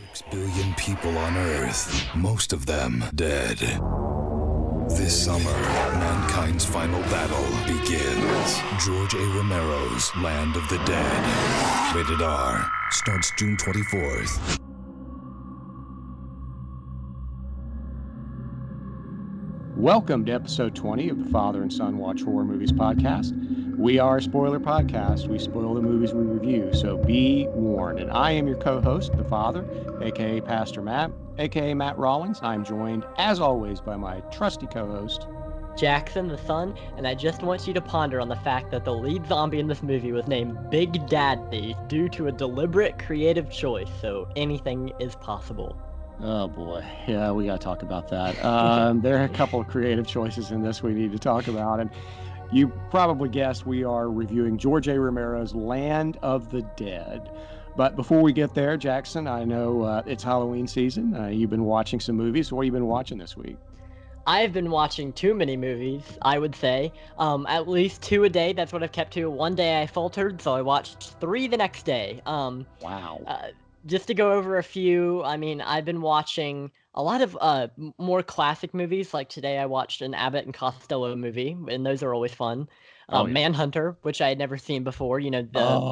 6 billion people on Earth, most of them dead. This summer, mankind's final battle begins. George A. Romero's Land of the Dead. Rated R. Starts June 24th. Welcome to episode 20 of the Father and Son Watch Horror Movies podcast. We are a spoiler podcast. We spoil the movies we review, so be warned. And I am your co-host, the Father, aka Pastor Matt, aka Matt Rawlings. I'm joined, as always, by my trusty co-host, Jackson the Son, and I just want you to ponder on the fact that the lead zombie in this movie was named Big Daddy due to a deliberate creative choice, so anything is possible. Oh boy, yeah, we got to talk about that. There are a couple of creative choices in this we need to talk about, and you probably guessed we are reviewing George A. Romero's Land of the Dead. But before we get there, Jackson, I know it's Halloween season. You've been watching some movies. What have you been watching this week? I've been watching too many movies, I would say. At least 2 a day. That's what I've kept to. One day I faltered, so I watched 3 the next day. Wow. Just to go over a few, I mean, I've been watching a lot of more classic movies. Like today I watched an Abbott and Costello movie, and those are always fun. Oh, yeah. Manhunter, which I had never seen before, you know,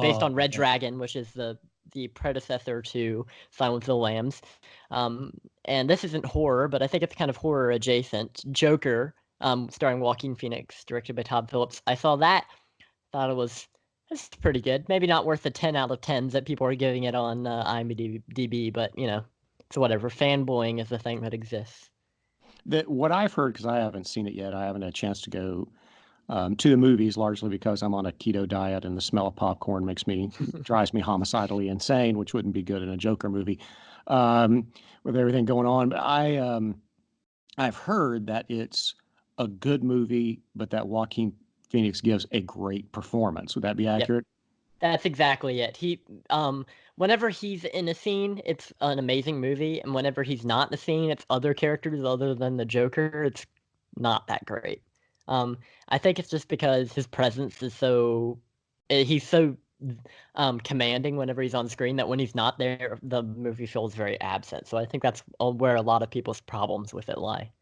based on Red Dragon, which is the predecessor to Silence of the Lambs. And this isn't horror, but I think it's kind of horror adjacent. Joker, starring Joaquin Phoenix, directed by Todd Phillips. I saw that, thought it's pretty good. Maybe not worth the 10 out of 10s that people are giving it on IMDb, but, you know, it's whatever. Fanboying is the thing that exists. What I've heard, because I haven't seen it yet, I haven't had a chance to go to the movies, largely because I'm on a keto diet and the smell of popcorn drives me homicidally insane, which wouldn't be good in a Joker movie with everything going on. But I've heard that it's a good movie, but that Joaquin Phoenix gives a great performance. Would that be accurate? Yep. That's exactly it. Whenever he's in a scene, it's an amazing movie, and whenever he's not in a scene, it's other characters other than the Joker. It's not that great. I think it's just because his presence is he's so commanding whenever he's on screen that when he's not there, the movie feels very absent. So I think that's where a lot of people's problems with it lie.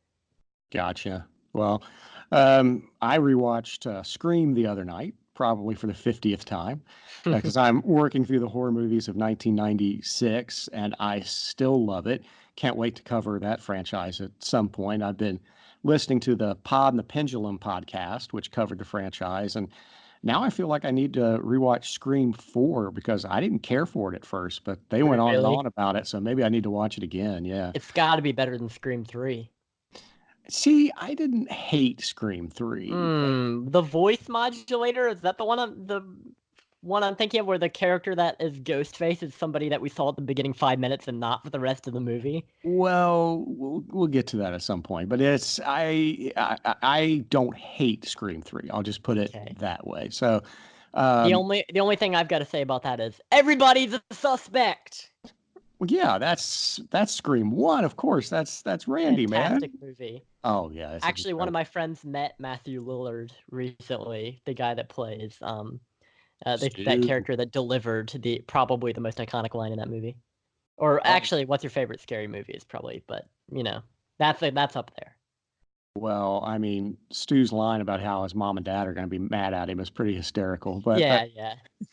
Gotcha. Well, I rewatched Scream the other night, probably for the 50th time, because I'm working through the horror movies of 1996, and I still love it. Can't wait to cover that franchise at some point. I've been listening to the Pod and the Pendulum podcast, which covered the franchise, and now I feel like I need to rewatch Scream 4 because I didn't care for it at first, but they went on and on about it, so maybe I need to watch it again. Yeah. It's got to be better than Scream 3. See, I didn't hate Scream 3. The voice modulator, is that the one I'm thinking of, where the character that is Ghostface is somebody that we saw at the beginning 5 minutes and not for the rest of the movie? Well, we'll get to that at some point, but I don't hate Scream 3. I'll just put it that way. So the only thing I've got to say about that is everybody's a suspect. Well, yeah, that's Scream 1, of course. That's Randy, Fantastic man. Movie. Oh yeah. Actually, one of my friends met Matthew Lillard recently, the guy that plays that character that delivered probably the most iconic line in that movie. Or actually, what's your favorite scary movie is probably, but you know, that's up there. Well, I mean, Stu's line about how his mom and dad are going to be mad at him is pretty hysterical. But yeah,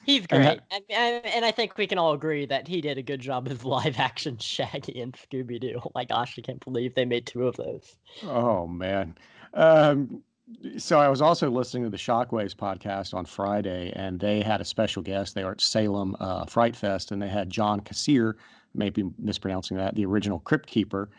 he's great, and I think we can all agree that he did a good job as live action Shaggy and Scooby Doo. Oh my gosh, I can't believe they made 2 of those. Oh man. So I was also listening to the Shockwaves podcast on Friday, and they had a special guest. They were at Salem Fright Fest, and they had John Kassir, maybe mispronouncing that, the original Crypt Keeper,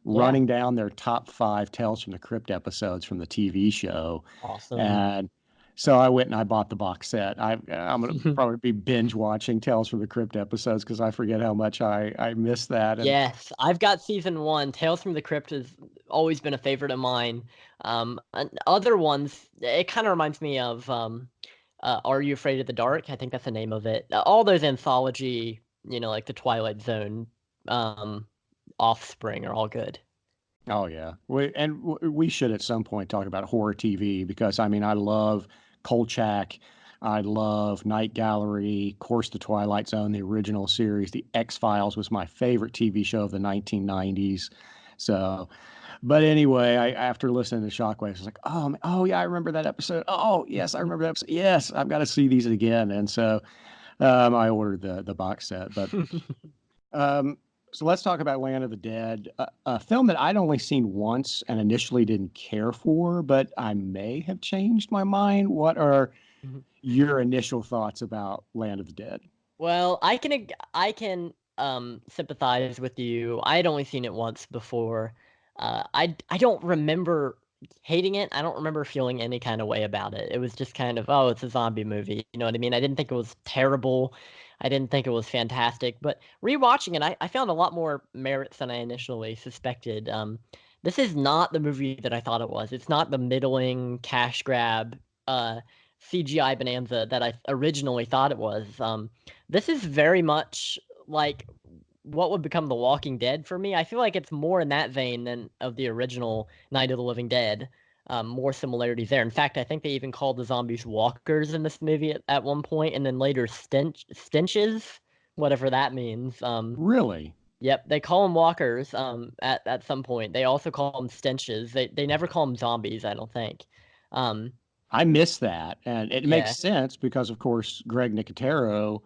running down their top 5 Tales from the Crypt episodes from the TV show. Awesome. And so I went and I bought the box set. I'm going to probably be binge watching Tales from the Crypt episodes because I forget how much I miss that. And yes, I've got season 1. Tales from the Crypt has always been a favorite of mine. And other ones, it kind of reminds me of Are You Afraid of the Dark? I think that's the name of it. All those anthology, you know, like the Twilight Zone, Offspring are all good. Oh yeah, we should at some point talk about horror TV because I mean I love Kolchak, I love Night Gallery, Course to Twilight Zone, the original series. The X-Files was my favorite TV show of the 1990s. So, but anyway, after listening to Shockwaves, I was like, oh yeah, I remember that episode. Oh yes, I remember that episode. Yes, I've got to see these again. And so I ordered the box set. But so let's talk about Land of the Dead, a film that I'd only seen once and initially didn't care for, but I may have changed my mind. What are your initial thoughts about Land of the Dead? Well, I can sympathize with you. I had only seen it once before. I don't remember hating it. I don't remember feeling any kind of way about it. It was just kind of, oh, it's a zombie movie. You know what I mean? I didn't think it was terrible. I didn't think it was fantastic. But rewatching it, I found a lot more merits than I initially suspected. This is not the movie that I thought it was. It's not the middling cash grab CGI bonanza that I originally thought it was. This is very much like what would become The Walking Dead for me. I feel like it's more in that vein than of the original Night of the Living Dead. More similarities there. In fact, I think they even called the zombies walkers in this movie at one point, and then later stenches, whatever that means. Really? Yep, they call them walkers. At some point, they also call them stenches. They never call them zombies, I don't think. I miss that, and it Yeah. makes sense because, of course, Greg Nicotero,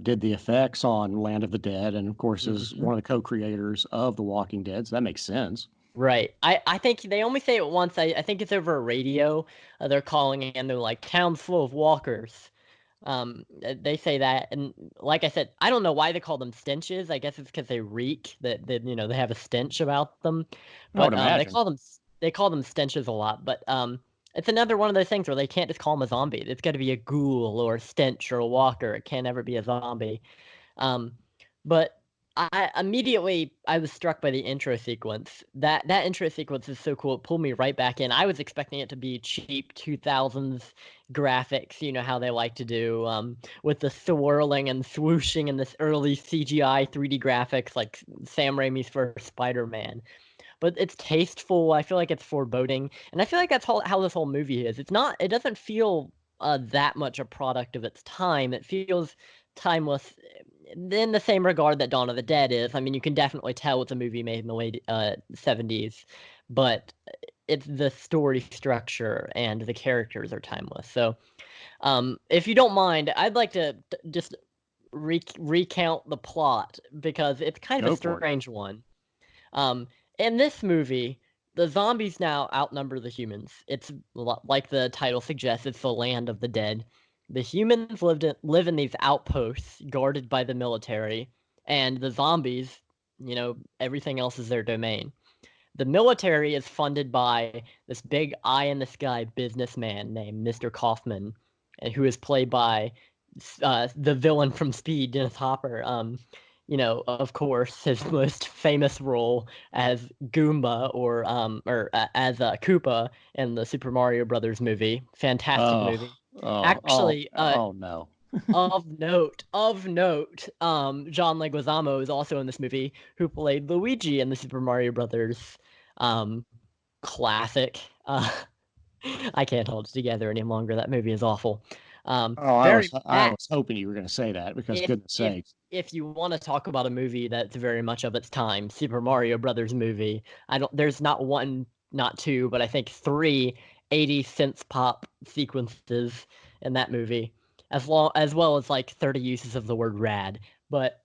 did the effects on Land of the Dead, and of course is one of the co-creators of The Walking Dead. So that makes sense. Right. I think they only say it once. I think it's over a radio. They're calling in. They're like, "Town's full of walkers." They say that, and like I said, I don't know why they call them stenches. I guess it's because they reek. That they have a stench about them. I would But they imagine. call them stenches a lot. But it's another one of those things where they can't just call them a zombie. It's got to be a ghoul or a stench or a walker. It can't ever be a zombie. But I was struck by the intro sequence. That intro sequence is so cool. It pulled me right back in. I was expecting it to be cheap 2000s graphics, you know how they like to do, with the swirling and swooshing and this early CGI 3D graphics like Sam Raimi's first Spider-Man. But it's tasteful. I feel like it's foreboding, and I feel like that's how this whole movie is. It doesn't feel that much a product of its time. It feels timeless in the same regard that Dawn of the Dead is. I mean, you can definitely tell it's a movie made in the late 70s, but it's the story structure and the characters are timeless. So, if you don't mind, I'd like to just recount the plot because it's kind of a strange one. In this movie, the zombies now outnumber the humans. It's like the title suggests, it's the land of the dead. The humans live in these outposts guarded by the military, and the zombies, everything else is their domain. The military is funded by this big eye-in-the-sky businessman named Mr. Kaufman, who is played by the villain from Speed, Dennis Hopper. Of course, his most famous role as Goomba or as Koopa in the Super Mario Brothers movie. Fantastic movie. Actually, no. of note, John Leguizamo is also in this movie, who played Luigi in the Super Mario Brothers classic. I can't hold it together any longer. That movie is awful. I was hoping you were going to say that because goodness sakes. If you want to talk about a movie that's very much of its time, Super Mario Brothers movie, there's not one, not two, but I think 3 80 synth pop sequences in that movie, as well as like 30 uses of the word rad. But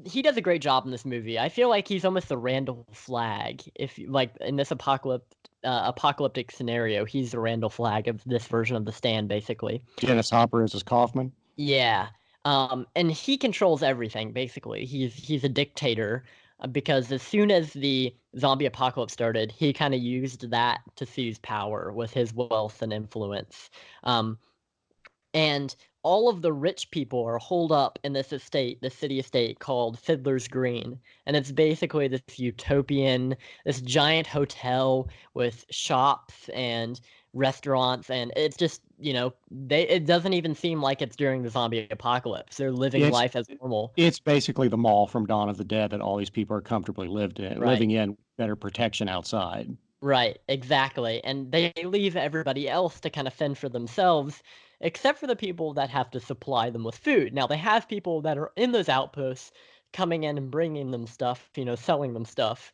he does a great job in this movie. I feel like he's almost the Randall Flagg. If like in this apocalyptic scenario, he's the Randall Flagg of this version of The Stand, basically. Dennis Hopper is his Kaufman. Yeah. And he controls everything, basically. He's a dictator because as soon as the zombie apocalypse started, he kind of used that to seize power with his wealth and influence. And all of the rich people are holed up in this city estate called Fiddler's Green. And it's basically this giant hotel with shops and restaurants, and it's just it doesn't even seem like it's during the zombie apocalypse. They're living life as normal. It's basically the mall from Dawn of the Dead that all these people are comfortably living in, better protection outside. Right, exactly. And they leave everybody else to kind of fend for themselves, except for the people that have to supply them with food. Now, they have people that are in those outposts coming in and bringing them stuff, selling them stuff,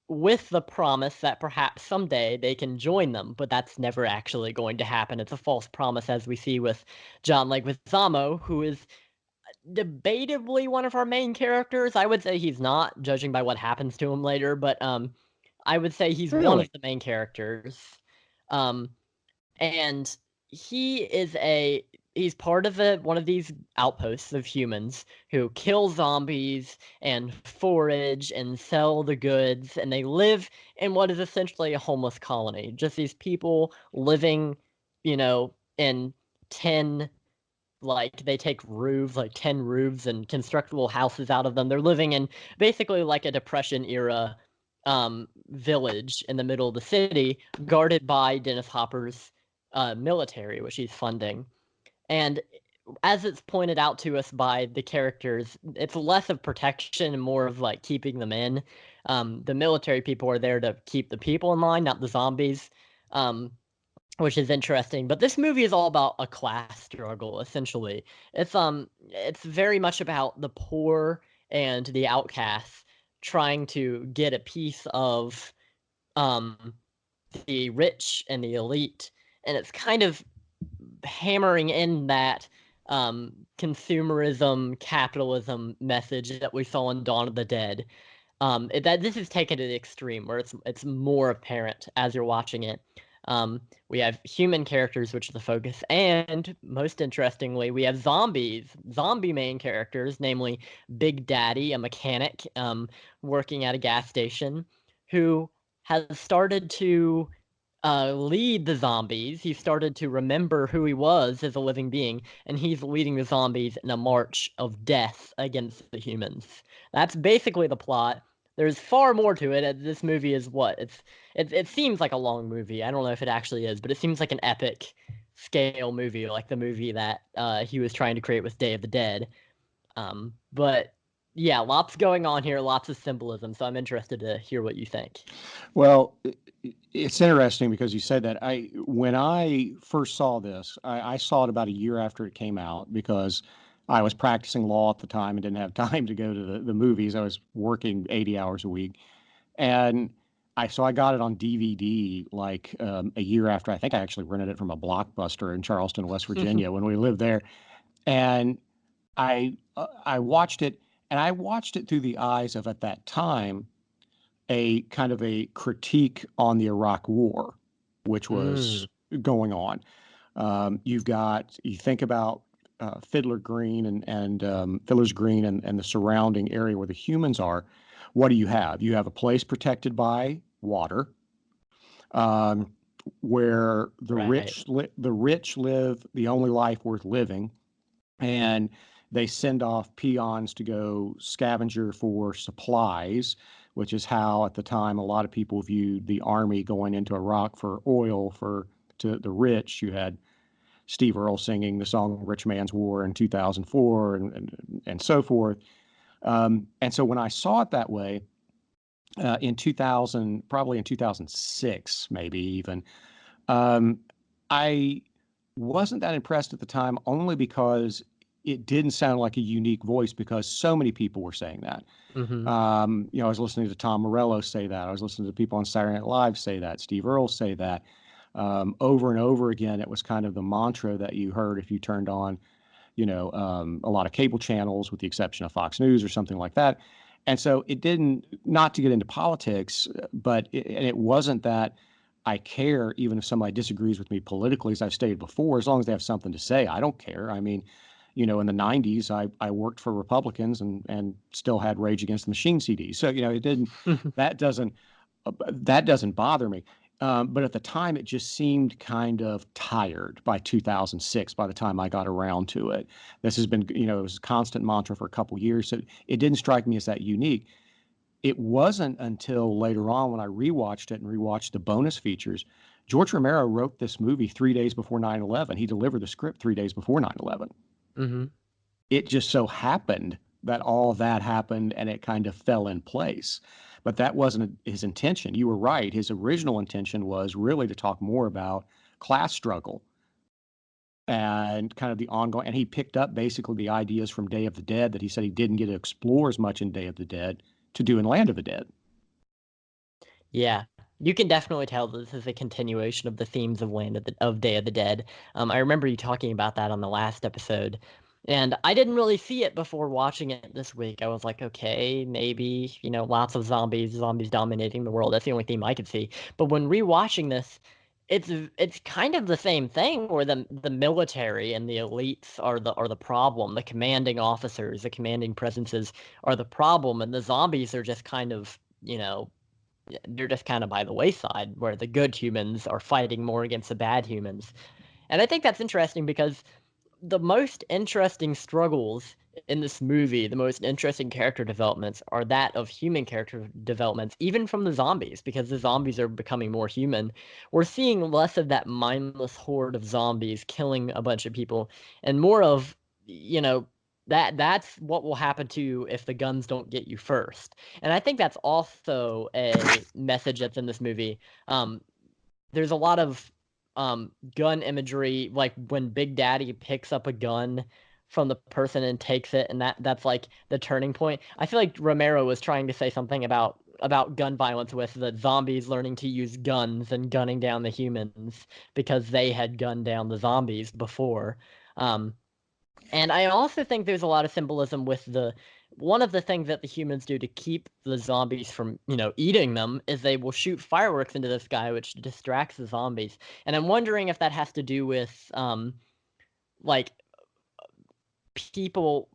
with the promise that perhaps someday they can join them, but that's never actually going to happen. It's a false promise, as we see with John Leguizamo, who is debatably one of our main characters. I would say he's not, judging by what happens to him later, but I would say he's one of Really? the main characters. Um, and he is he's part of one of these outposts of humans who kill zombies and forage and sell the goods, and they live in what is essentially a homeless colony. Just these people living, in 10, like, they take roofs, like 10 roofs, and construct little houses out of them. They're living in basically like a Depression era village in the middle of the city, guarded by Dennis Hopper's military, which he's funding. And as it's pointed out to us by the characters, it's less of protection and more of like keeping them in. The military people are there to keep the people in line, not the zombies. Um, which is interesting. But this movie is all about a class struggle, essentially. It's very much about the poor and the outcasts trying to get a piece of um the rich and the elite, and it's kind of hammering in that consumerism, capitalism message that we saw in Dawn of the Dead. That this is taken to the extreme where it's more apparent as you're watching it. We have human characters, which is the focus, and most interestingly, we have zombie main characters, namely Big Daddy, a mechanic working at a gas station, who has started to lead the zombies. He started to remember who he was as a living being, and he's leading the zombies in a march of death against the humans. That's basically the plot. There's far more to it. This movie is what it seems like a long movie. I don't know if it actually is, but it seems like an epic scale movie, like the movie that he was trying to create with Day of the Dead. But yeah, lots going on here, lots of symbolism. So I'm interested to hear what you think. Well, it's interesting because you said that. When I first saw this, I saw it about a year after it came out because I was practicing law at the time and didn't have time to go to the movies. I was working 80 hours a week. And I got it on DVD like a year after. I think I actually rented it from a Blockbuster in Charleston, West Virginia when we lived there. And I watched it, and I watched it through the eyes of, at that time, a kind of a critique on the Iraq War, which was going on. You think about Fiddler Green and Fiddler's Green and the surrounding area where the humans are. What do you have? You have a place protected by water, um, where the rich live the only life worth living, and they send off peons to go scavenger for supplies, which is how at the time a lot of people viewed the army going into Iraq for oil to the rich. You had Steve Earle singing the song "Rich Man's War" in 2004, and so forth. And so when I saw it that way, in 2000, probably in 2006, maybe even, I wasn't that impressed at the time, only because it didn't sound like a unique voice, because so many people were saying that. I was listening to Tom Morello say that. I was listening to people on Saturday Night Live say that. Steve Earle say that. Over and over again, it was kind of the mantra that you heard if you turned on, a lot of cable channels, with the exception of Fox News or something like that. And so it didn't, not to get into politics, but it wasn't that I care, even if somebody disagrees with me politically, as I've stated before. As long as they have something to say, I don't care. I mean, in the 90s, I worked for Republicans and still had Rage Against the Machine CDs. So, it didn't, that doesn't bother me. But at the time, it just seemed kind of tired by 2006, by the time I got around to it. This has been, it was a constant mantra for a couple years. So it didn't strike me as that unique. It wasn't until later on, when I rewatched it and rewatched the bonus features. George Romero wrote this movie 3 days before 9/11. He delivered the script 3 days before 9/11. It just so happened that all that happened and it kind of fell in place. But that wasn't his intention. You were right. His original intention was really to talk more about class struggle and kind of the ongoing. And he picked up basically the ideas from Day of the Dead that he said he didn't get to explore as much in Day of the Dead to do in Land of the Dead. Yeah, you can definitely tell that this is a continuation of the themes of of Day of the Dead. I remember you talking about that on the last episode, and I didn't really see it before watching it this week. I was like, okay, maybe, lots of zombies dominating the world. That's the only theme I could see. But when rewatching this, it's kind of the same thing where the military and the elites are the problem. The commanding officers, the commanding presences are the problem, and the zombies are just kind of, they're just kind of by the wayside, where the good humans are fighting more against the bad humans. And I think that's interesting because the most interesting struggles in this movie, the most interesting character developments are that of human character developments, even from the zombies, because the zombies are becoming more human. We're seeing less of that mindless horde of zombies killing a bunch of people and more of, that's what will happen to you if the guns don't get you first. And I think that's also a message that's in this movie. There's a lot of gun imagery, like when Big Daddy picks up a gun from the person and takes it, and that's like the turning point. I feel like Romero was trying to say something about gun violence with the zombies learning to use guns and gunning down the humans because they had gunned down the zombies before. And I also think there's a lot of symbolism with one of the things that the humans do to keep the zombies from, eating them is they will shoot fireworks into the sky, which distracts the zombies. And I'm wondering if that has to do with like people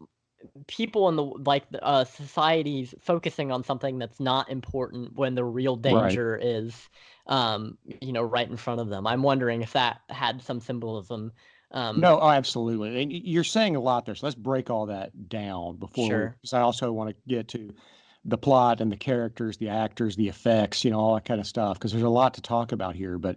in the societies focusing on something that's not important when the real danger is right in front of them. I'm wondering if that had some symbolism. No, oh, absolutely. And you're saying a lot there. So let's break all that down Sure. because I also want to get to the plot and the characters, the actors, the effects, all that kind of stuff, because there's a lot to talk about here. But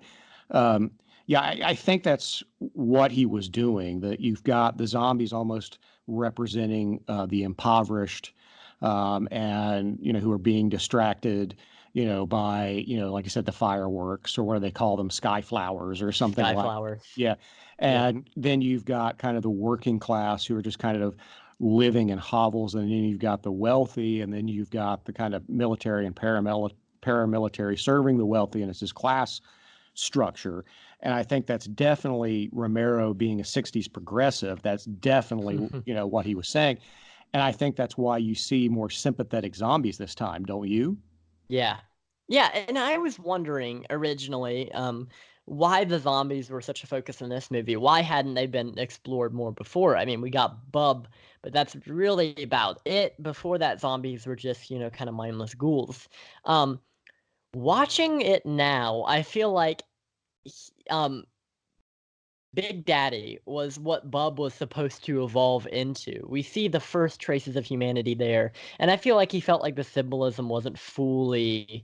yeah, I think that's what he was doing, that you've got the zombies almost representing the impoverished and, who are being distracted, by, like I said, the fireworks, or what do they call them? Sky flowers or something Sky like. flowers. Yeah. And then you've got kind of the working class who are just kind of living in hovels. And then you've got the wealthy, and then you've got the kind of military and paramilitary serving the wealthy. And it's this class structure. And I think that's definitely Romero being a 60s progressive. That's definitely, what he was saying. And I think that's why you see more sympathetic zombies this time, don't you? Yeah. Yeah, and I was wondering originally, why the zombies were such a focus in this movie. Why hadn't they been explored more before? I mean, we got Bub, but that's really about it. Before that, zombies were just, kind of mindless ghouls. Watching it now, I feel like Big Daddy was what Bub was supposed to evolve into. We see the first traces of humanity there, and I feel like he felt like the symbolism wasn't fully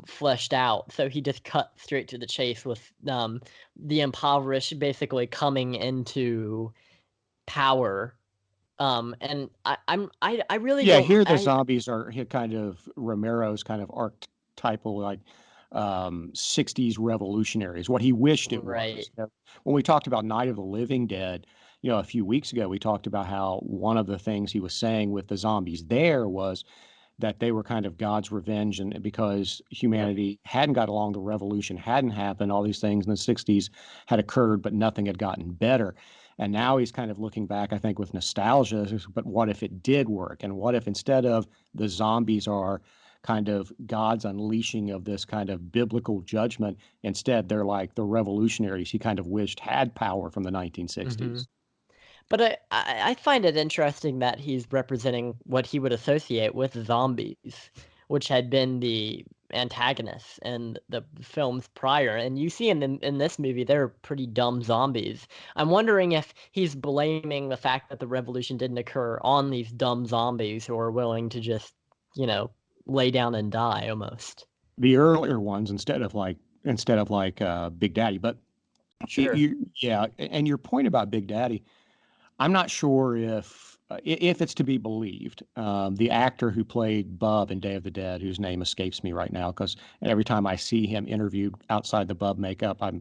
fleshed out, so he just cut straight to the chase with the impoverished basically coming into power. And I really Yeah, don't. here the zombies are kind of Romero's kind of archetypal, like 60s revolutionaries, what he wished it was. Right. When we talked about Night of the Living Dead, a few weeks ago, we talked about how one of the things he was saying with the zombies there was that they were kind of God's revenge, and because humanity hadn't got along, the revolution hadn't happened, all these things in the 60s had occurred, but nothing had gotten better. And now he's kind of looking back, I think, with nostalgia, but what if it did work? And what if instead of the zombies are kind of God's unleashing of this kind of biblical judgment, instead they're like the revolutionaries he kind of wished had power from the 1960s. Mm-hmm. But I find it interesting that he's representing what he would associate with zombies, which had been the antagonists in the films prior. And you see in this movie, they're pretty dumb zombies. I'm wondering if he's blaming the fact that the revolution didn't occur on these dumb zombies who are willing to just, lay down and die almost. The earlier ones instead of like Big Daddy. But Sure. yeah, and your point about Big Daddy, I'm not sure if if it's to be believed, the actor who played Bub in Day of the Dead, whose name escapes me right now, because every time I see him interviewed outside the Bub makeup, I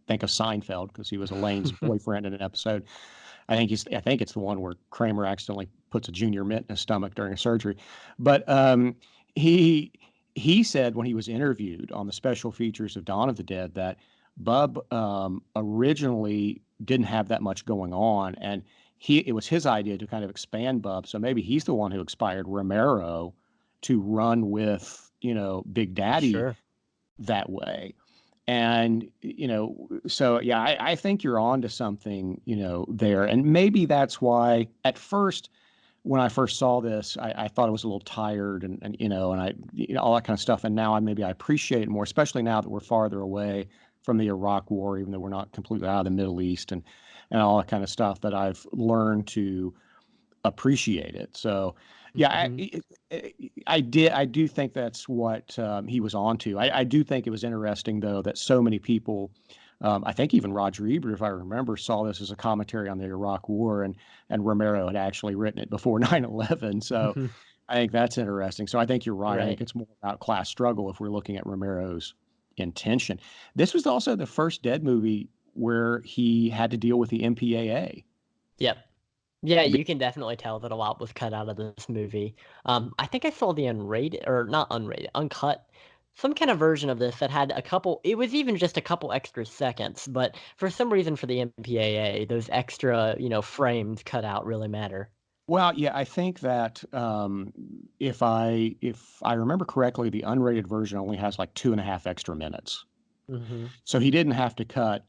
think of Seinfeld because he was Elaine's boyfriend in an episode. I think it's the one where Kramer accidentally puts a junior mint in his stomach during a surgery. But he he said when he was interviewed on the special features of Dawn of the Dead that Bub originally didn't have that much going on, and it was his idea to kind of expand Bub. So maybe he's the one who inspired Romero to run with Big Daddy Sure. that way. And so yeah, I think you're on to something there, and maybe that's why at first when I first saw this, I thought it was a little tired and I all that kind of stuff. And now I appreciate it more, especially now that we're farther away from the Iraq War, even though we're not completely out of the Middle East and all that kind of stuff. That I've learned to appreciate it. So yeah, Mhm. I do think that's what he was onto. I do think it was interesting though that so many people. I think even Roger Ebert, if I remember, saw this as a commentary on the Iraq War, and Romero had actually written it before 9/11. So I think that's interesting. So I think you're right. I think Right. it's more about class struggle if we're looking at Romero's intention. This was also the first Dead movie where he had to deal with the MPAA. Yep. Yeah, you can definitely tell that a lot was cut out of this movie. I think I saw the unrated, or not unrated, uncut, some kind of version of this that had a couple. It was even just a couple extra seconds, but for some reason, for the MPAA, those extra, frames cut out really matter. Well, yeah, I think that if I remember correctly, the unrated version only has like 2.5 extra minutes. Hmm. So he didn't have to cut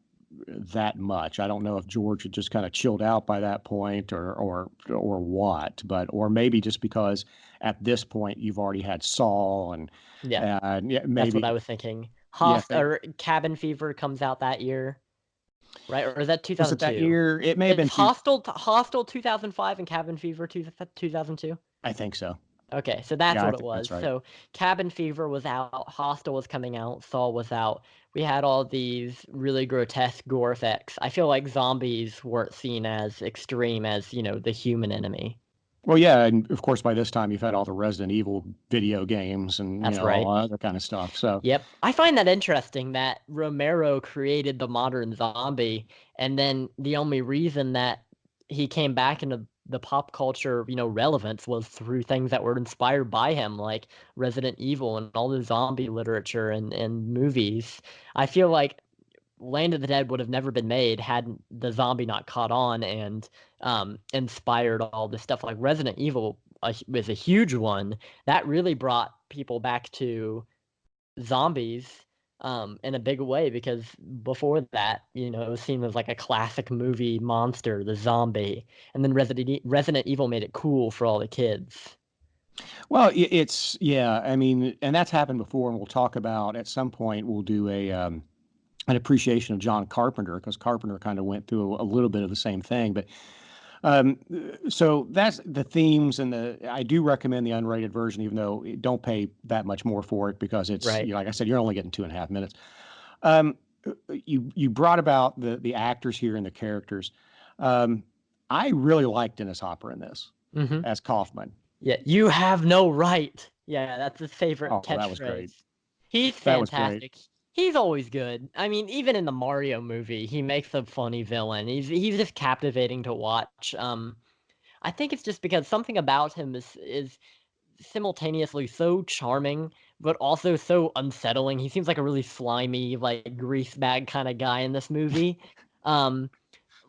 that much. I don't know if George had just kind of chilled out by that point or what, but or maybe just because at this point you've already had Saul Yeah, and yeah, that's what maybe I was thinking. yeah, Or Cabin Fever comes out that year, right? Or is that was it that 2002? year? It may have It's been two. Hostel 2005 and Cabin Fever 2002. I think so. Okay, so that's Yeah, I what it think that's was. right. So Cabin Fever was out, Hostel was coming out, Saw was out. We had all these really grotesque gore effects. I feel like zombies weren't seen as extreme as, the human enemy. Well, yeah, and of course by this time you've had all the Resident Evil video games and That's all right. other kind of stuff. So Yep. I find that interesting that Romero created the modern zombie, and then the only reason that he came back into the pop culture, relevance was through things that were inspired by him, like Resident Evil and all the zombie literature and movies. I feel like Land of the Dead would have never been made had the zombie not caught on and inspired all this stuff. Like Resident Evil was a huge one that really brought people back to zombies in a big way because before that, it was seen as like a classic movie monster, the zombie, and then Resident Evil made it cool for all the kids. well, it's yeah. I mean, and that's happened before, and we'll talk about at some point. We'll do an appreciation of John Carpenter because Carpenter kind of went through a little bit of the same thing. But um, so that's the themes, and I do recommend the unrated version, even though don't pay that much more for it because it's Right. like I said, you're only getting 2.5 minutes. Um, you brought about the actors here and the characters. Um, I really liked Dennis Hopper in this Hmm. as Kaufman. Yeah, you have no right. Yeah, that's his favorite Oh, that was great. catchphrase. He's That was great. fantastic. He's always good. I mean, even in the Mario movie, he makes a funny villain. He's just captivating to watch. I think it's just because something about him is simultaneously so charming, but also so unsettling. He seems like a really slimy, like grease bag kind of guy in this movie. Um,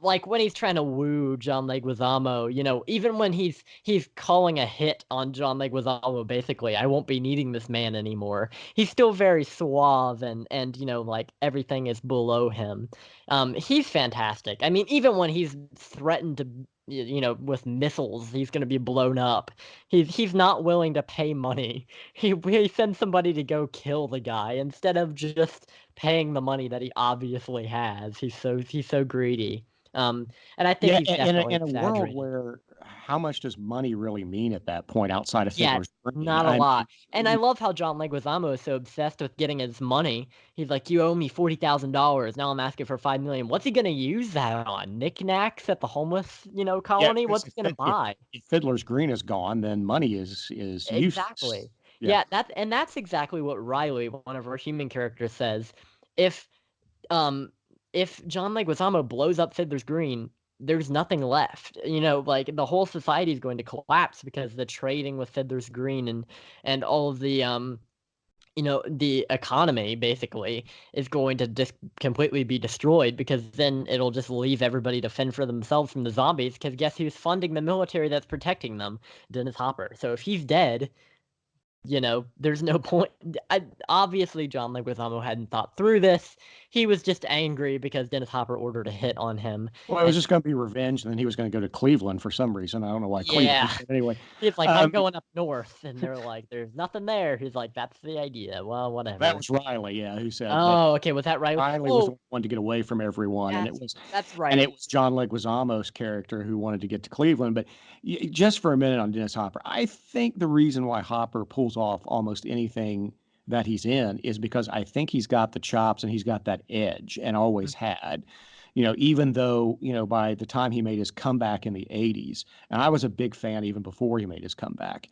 like when he's trying to woo John Leguizamo, even when he's calling a hit on John Leguizamo, basically, I won't be needing this man anymore. He's still very suave and like everything is below him. He's fantastic. I mean, even when he's threatened to with missiles, he's gonna be blown up. He's not willing to pay money. He sends somebody to go kill the guy instead of just paying the money that he obviously has. He's so greedy. And I think Yeah, he's definitely in a world exaggerated. where how much does money really mean at that point outside of Yeah, Fiddler's Green? not a I lot. And I mean, love how John Leguizamo is so obsessed with getting his money. He's like, "You owe me $40,000. Now I'm asking for 5 million. What's he gonna use that on? Knickknacks at the homeless, yeah, colony? because What's he gonna buy?" if Fiddler's Green is gone, then money is useless. Exactly. Yeah. Yeah, that's exactly what Riley, one of our human characters, says. If um if John Leguizamo blows up Fiddler's Green, there's nothing left. Like the whole society is going to collapse because the trading with Fiddler's Green and all of the economy basically is going to just completely be destroyed because then it'll just leave everybody to fend for themselves from the zombies because guess who's funding the military that's protecting them? Dennis Hopper. So if he's dead, there's no point. Obviously, John Leguizamo hadn't thought through this. He was just angry because Dennis Hopper ordered a hit on him. Well, it was And just going to be revenge, and then he was going to go to Cleveland for some reason. I don't know why yeah, Cleveland, but anyway. he's like, I'm Um, going up north. And they're like, there's nothing there. He's like, that's the idea. Well, that whatever. was Riley, yeah, who said that Oh, okay. Was that right? Riley was the Oh, one to get away from everyone, and that's it right. was John Leguizamo's character who wanted to get to Cleveland. But just for a minute on Dennis Hopper, I think the reason why Hopper pulls off almost anything that he's in is because I think he's got the chops and he's got that edge and always had. Even though, by the time he made his comeback in the 80s, and I was a big fan even before he made his comeback,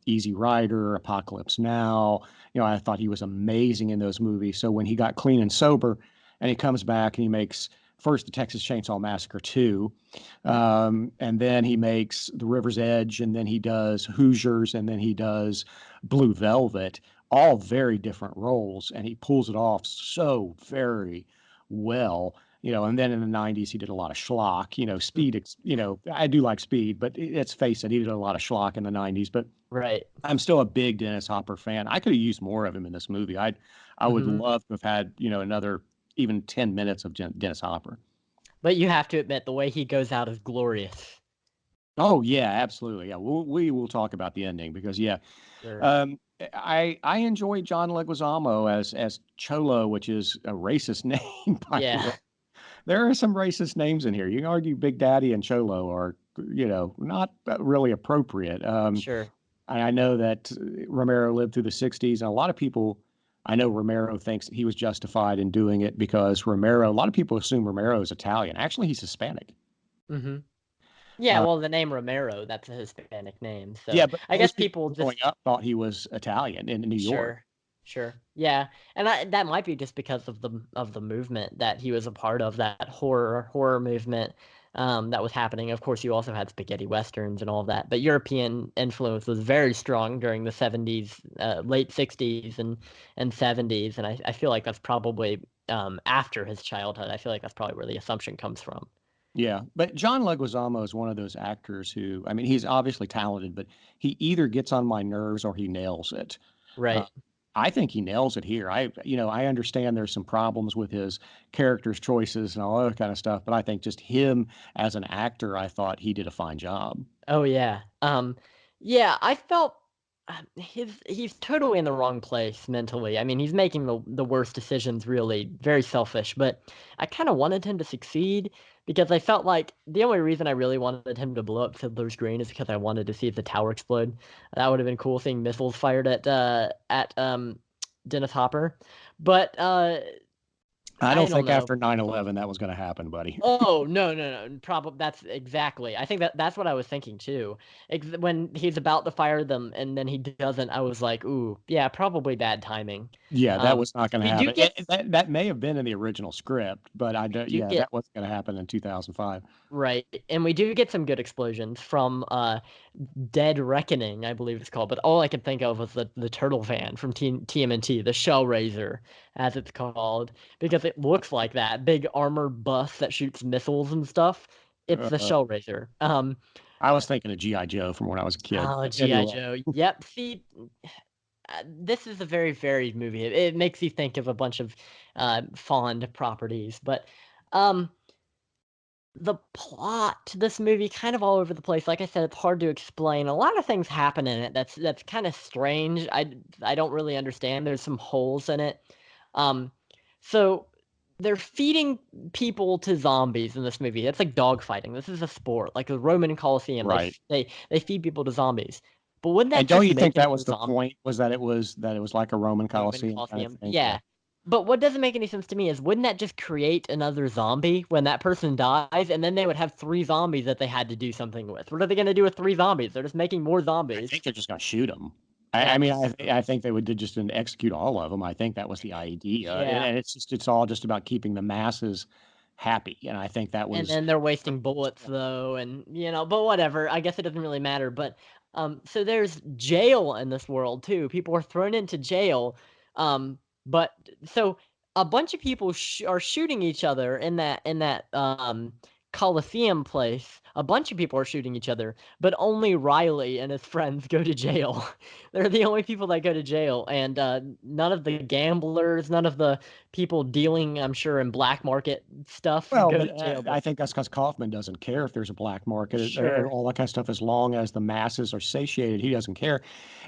Easy Rider, Apocalypse Now, I thought he was amazing in those movies. So when he got clean and sober and he comes back and he makes first the Texas Chainsaw Massacre 2, and then he makes The River's Edge, and then he does Hoosiers, and then he does Blue Velvet, all very different roles, and he pulls it off so very well. And then in the 90s, he did a lot of schlock, Speed, I do like Speed, but let's face it, he did a lot of schlock in the 90s. But Right. I'm still a big Dennis Hopper fan. I could have used more of him in this movie. I would Mhm. love to have had, another even 10 minutes of Dennis Hopper. But you have to admit, the way he goes out is glorious. Oh yeah, absolutely. Yeah, we will talk about the ending because yeah, Sure. I enjoy John Leguizamo as Cholo, which is a racist name by the way. Yeah. There are some racist names in here. You can argue Big Daddy and Cholo are not really appropriate. Sure. I know that Romero lived through the 60s, and a lot of people, I know Romero thinks he was justified in doing it because a lot of people assume Romero is Italian. Actually, he's Hispanic. Hmm. Yeah, Uh, well, the name Romero, that's a Hispanic name. So yeah, but I guess most people people growing just up thought he was Italian in New York. sure, sure. Yeah. And that might be just because of the movement that he was a part of, that horror movement that was happening. Of course, you also had spaghetti westerns and all of that, but European influence was very strong during the 70s, late 60s and 70s, and I feel like that's probably after his childhood. I feel like that's probably where the assumption comes from. Yeah, but John Leguizamo is one of those actors who, I mean, he's obviously talented, but he either gets on my nerves or he nails it. Uh, Right. I think he nails it here. I understand there's some problems with his character's choices and all that kind of stuff, but I think just him as an actor, I thought he did a fine job. Oh yeah. Yeah, I felt he's totally in the wrong place mentally. I mean, he's making the worst decisions really, very selfish, but I kind of wanted him to succeed because I felt like the only reason I really wanted him to blow up Fiddler's Green is because I wanted to see the tower explode. That would have been cool seeing missiles fired at Dennis Hopper. But I I don't don't think know. after 9/11 that was going to happen, buddy. Oh, no, no, no. Probably that's exactly. I think that's what I was thinking too. When he's about to fire them and then he doesn't, I was like, "Ooh, yeah, probably bad timing." Yeah, that was not going to We do happen. get That may have been in the original script, but I we don't. do Yeah, get that wasn't going to happen in 2005. right, and we do get some good explosions from Dead Reckoning, I believe it's called. But all I could think of was the turtle van from TMNT, the Shell Raiser, as it's called, because it looks like that big armored bus that shoots missiles and stuff. It's the Uh, Shell Raiser. I was thinking of GI Joe from when I was a kid. Oh, But G.I. anyway, Joe. Yep. See, this is a very varied movie. It makes you think of a bunch of fond properties, but um, the plot to this movie kind of all over the place. Like I said, it's hard to explain. A lot of things happen in it that's kind of strange. I don't really understand. There's some holes in it. Um, so they're feeding people to zombies in this movie. It's like dogfighting. This is a sport, like the Roman Colosseum. Right. They feed people to zombies. But wouldn't that And don't just you make think that another was the zombie? point? Was that it was like a Roman Roman Colosseum kind of Colosseum. thing? Yeah. But what doesn't make any sense to me is wouldn't that just create another zombie when that person dies, and then they would have 3 zombies that they had to do something with? What are they going to do with 3 zombies? They're just making more I zombies. think they're just going to shoot them. I mean, I think they would just didn't execute all of them. I think that was the idea, Yeah. and it's all just about keeping the masses happy. And I think that was. And then they're wasting bullets though, and but whatever. I guess it doesn't really matter. But so there's jail in this world too. People are thrown into jail. But so a bunch of people are shooting each other in that Coliseum place. A bunch of people are shooting each other, but only Riley and his friends go to jail. They're the only people that go to jail, and none of the gamblers, none of the people dealing, I'm sure, in black market stuff Well, go but to jail. I think that's because Kaufman doesn't care if there's a black market or Sure. all that kind of stuff. As long as the masses are satiated, he doesn't care.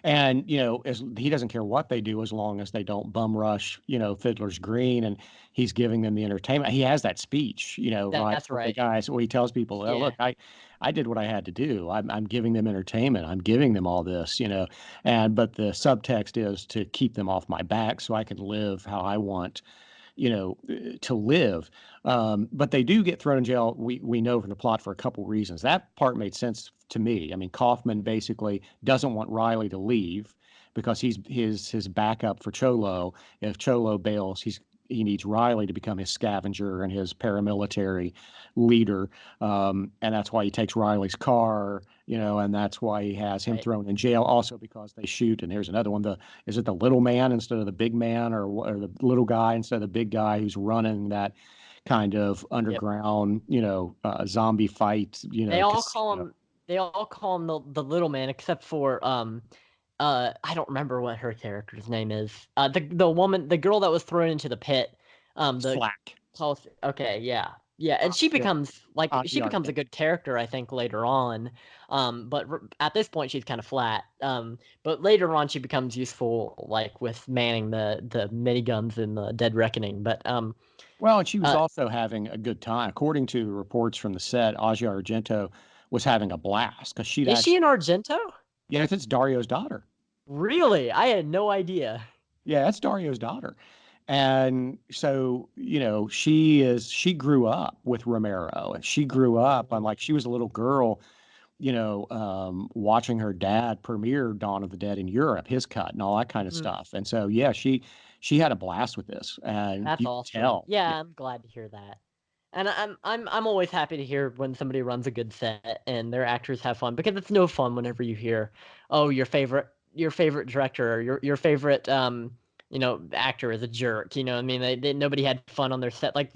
And as he doesn't care what they do, as long as they don't bum rush, Fiddler's Green, and he's giving them the entertainment. He has that speech, right? That's with right. The guys, where he tells people, "Oh, Yeah. look, I did what I had to do. I'm giving them entertainment. I'm giving them all this, but the subtext is to keep them off my back so I can live how I want, to live." But they do get thrown in jail. We know from the plot for a couple reasons. That part made sense to me. I mean, Kaufman basically doesn't want Riley to leave because he's his backup for Cholo. If Cholo bails, he needs Riley to become his scavenger and his paramilitary leader, and that's why he takes Riley's car, and that's why he has him Right. thrown in jail. Also because they shoot, and here's another one: is it the little man instead of the big man, or the little guy instead of the big guy who's running that kind of underground, zombie fight? They all call him. They all call him the little man, except for I don't remember what her character's name is. The woman, the girl that was thrown into the pit. The Flack. Okay, yeah, and she becomes a good character, I think, later on. But at this point, she's kind of flat. But later on, she becomes useful, like with manning the miniguns in the Dead Reckoning. But well, and she was also having a good time, according to reports from the set. Asia Argento was having a blast because she is she in Argento? Yeah, it's Dario's daughter. Really? I had no idea. Yeah, that's Dario's daughter. And so, she grew up with Romero, and she grew up on, like, she was a little girl, watching her dad premiere Dawn of the Dead in Europe, his cut and all that kind of stuff. And so, yeah, she had a blast with this, and that's you awesome. tell. Yeah, I'm glad to hear that. And I'm always happy to hear when somebody runs a good set and their actors have fun, because it's no fun whenever you hear, oh, your favorite director or your favorite actor is a jerk. I mean, nobody had fun on their set, like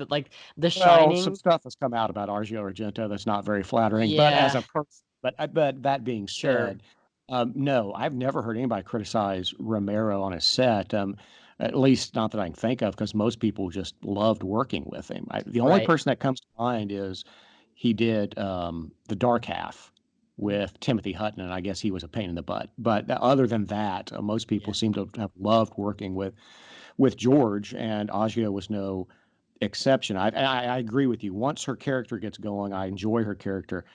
The Shining. Some stuff has come out about Argento Argento that's not very flattering. But as a person, but that being said, no, I've never heard anybody criticize Romero on a set. At least not that I can think of, because most people just loved working with him. The only person that comes to mind is he did The Dark Half with Timothy Hutton, and I guess he was a pain in the butt. But other than that, most people seem to have loved working with George, and Agia was no exception. I agree with you. Once her character gets going, I enjoy her character.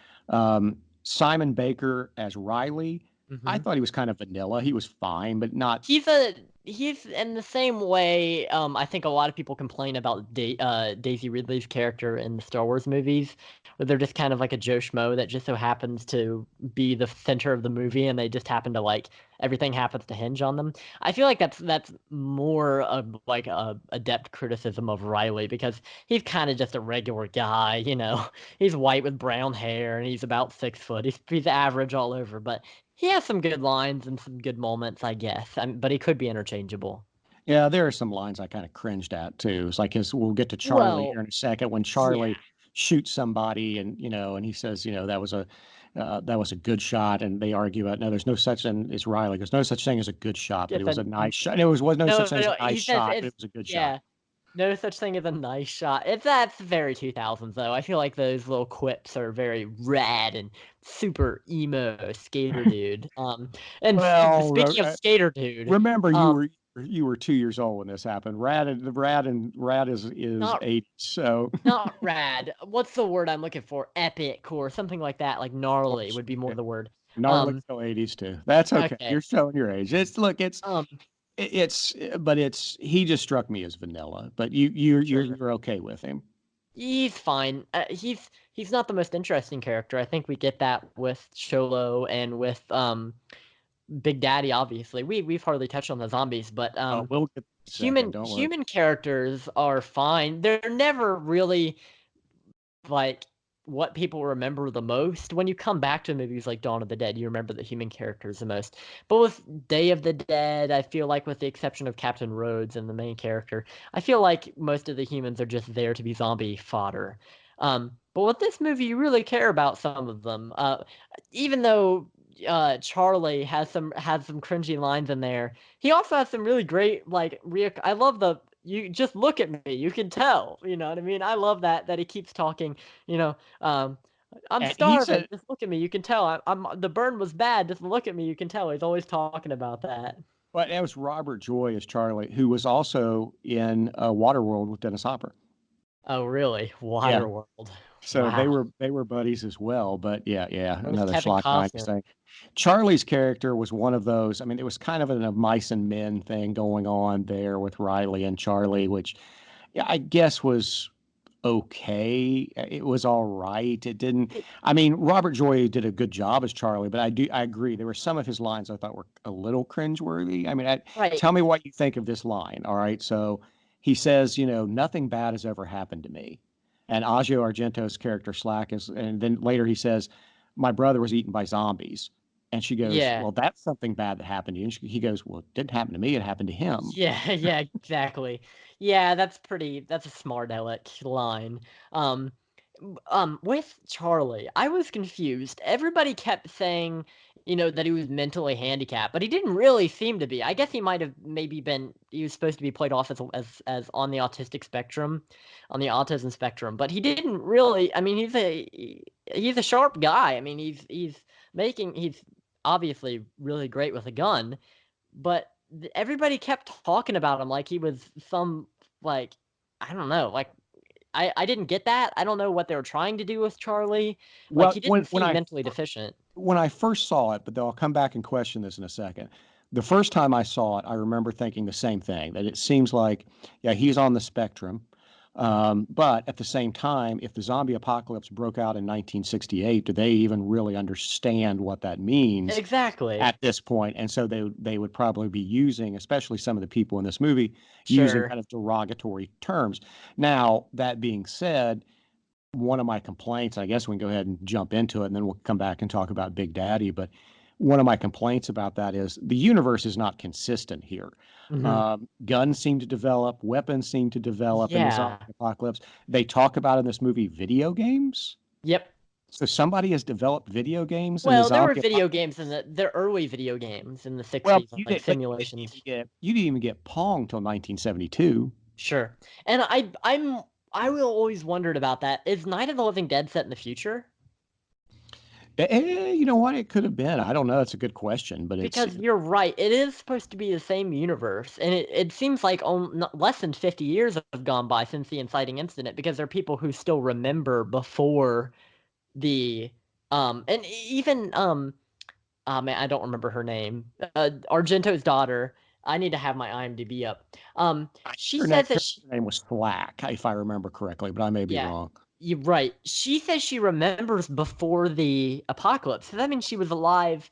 Simon Baker as Riley, I thought he was kind of vanilla. He was fine, but not. He's in the same way. I think a lot of people complain about Daisy Ridley's character in the Star Wars movies, where they're just kind of like a Joe Schmo that just so happens to be the center of the movie, and they just happen to everything happens to hinge on them. I feel like that's more of like a adept criticism of Riley, because he's kind of just a regular guy. He's white with brown hair, and he's about 6 foot. He's average all over, but he has some good lines and some good moments, I guess. But he could be interchangeable. Yeah, there are some lines I kind of cringed at too. It's like we'll get to Charlie here in a second, when Charlie shoots somebody, and and he says, that was a good shot, and they argue about, no, there's no such thing as Riley. There's no such thing as a good shot, but it was a nice shot. There was no such thing as a nice shot, but it was a good shot. No such thing as a nice shot. That's very 2000s, though. I feel like those little quips are very rad and super emo skater dude. And speaking of skater dude, remember you were you were 2 years old when this happened. Rad is Not 80s. So not rad. What's the word I'm looking for? Epic or something like that. Like gnarly would be more okay. the word. Gnarly still 80s too. That's okay. Okay. You're showing your age. Um, But he just struck me as vanilla. But Sure. you're okay with him. He's fine. He's not the most interesting character. I think we get that with Cholo and with Big Daddy. Obviously, we've hardly touched on the zombies, but We'll get a second. Don't worry. human characters are fine. They're never really like what people remember the most. When you come back to movies like Dawn of the Dead, you remember the human characters the most. But with Day of the Dead, I feel like with the exception of Captain Rhodes and the main character, I feel like most of the humans are just there to be zombie fodder. But with this movie, you really care about some of them. Even though Charlie has some cringy lines in there, he also has some really great I love the you just look at me, you can tell, you know what I mean? I love that he keeps talking, you know, I'm And he starving, said, just look at me, you can tell. I'm the burn was bad, just look at me, you can tell. He's always talking about that. but that was Robert Joy as Charlie, who was also in Waterworld with Dennis Hopper. Oh, really? Yeah. Waterworld. So Wow. they were buddies as well. But yeah, What was another Kevin schlock 90s Costner? thing. Charlie's character was one of those. I mean, it was kind of a mice and men thing going on there with Riley and Charlie, which yeah, I guess was okay. It was all right. It didn't. It, I mean, Robert Joy did a good job as Charlie, but I agree. There were some of his lines I thought were a little cringeworthy. I mean, right. tell me what you think of this line. All right, so he says, nothing bad has ever happened to me, and Agio Argento's character Slack is, and then later he says, my brother was eaten by zombies. And she goes, Yeah. well, that's something bad that happened to you. And he goes, well, it didn't happen to me. It happened to him. Yeah, yeah, exactly. Yeah, that's a smart aleck line. Um with Charlie, I was confused. Everybody kept saying, that he was mentally handicapped, but he didn't really seem to be. I guess he might have maybe been he was supposed to be played off as on the autistic spectrum, on the autism spectrum, but he didn't really. I mean, he's a sharp guy. I mean, he's obviously really great with a gun, but everybody kept talking about him like he was some like I don't know, like I didn't get that. I don't know what they were trying to do with Charlie. Like Well, he didn't seem mentally deficient. when I first saw it, but I'll come back and question this in a second. The first time I saw it, I remember thinking the same thing, that it seems like, yeah, he's on the spectrum. But at the same time, if the zombie apocalypse broke out in 1968, do they even really understand what that means Exactly. at this point? And so they would probably be using, especially some of the people in this movie, using Sure. kind of derogatory terms. Now, that being said, one of my complaints, I guess we can go ahead and jump into it and then we'll come back and talk about Big Daddy. But one of my complaints about that is the universe is not consistent here. Hmm. Guns seem to develop, weapons seem to develop in the zombie Yeah. apocalypse. They talk about in this movie video games. Yep. So somebody has developed video games in the Well, there were zombie video apocalypse. games in the early video games in the Well, 60s, you like did, but simulations. you didn't even get Pong till 1972. Sure. And I will always wondered about that. Is Night of the Living Dead set in the future? You know what? It could have been. I don't know. That's a good question, but Because you're right, it is supposed to be the same universe, and it seems like less than 50 years have gone by since the inciting incident, because there are people who still remember before the and even oh man, I don't remember her name. Argento's daughter. I need to have my IMDb up. She says that her name was Flack, if I remember correctly, but I may be yeah, wrong. you're right. She says she remembers before the apocalypse. So that means she was alive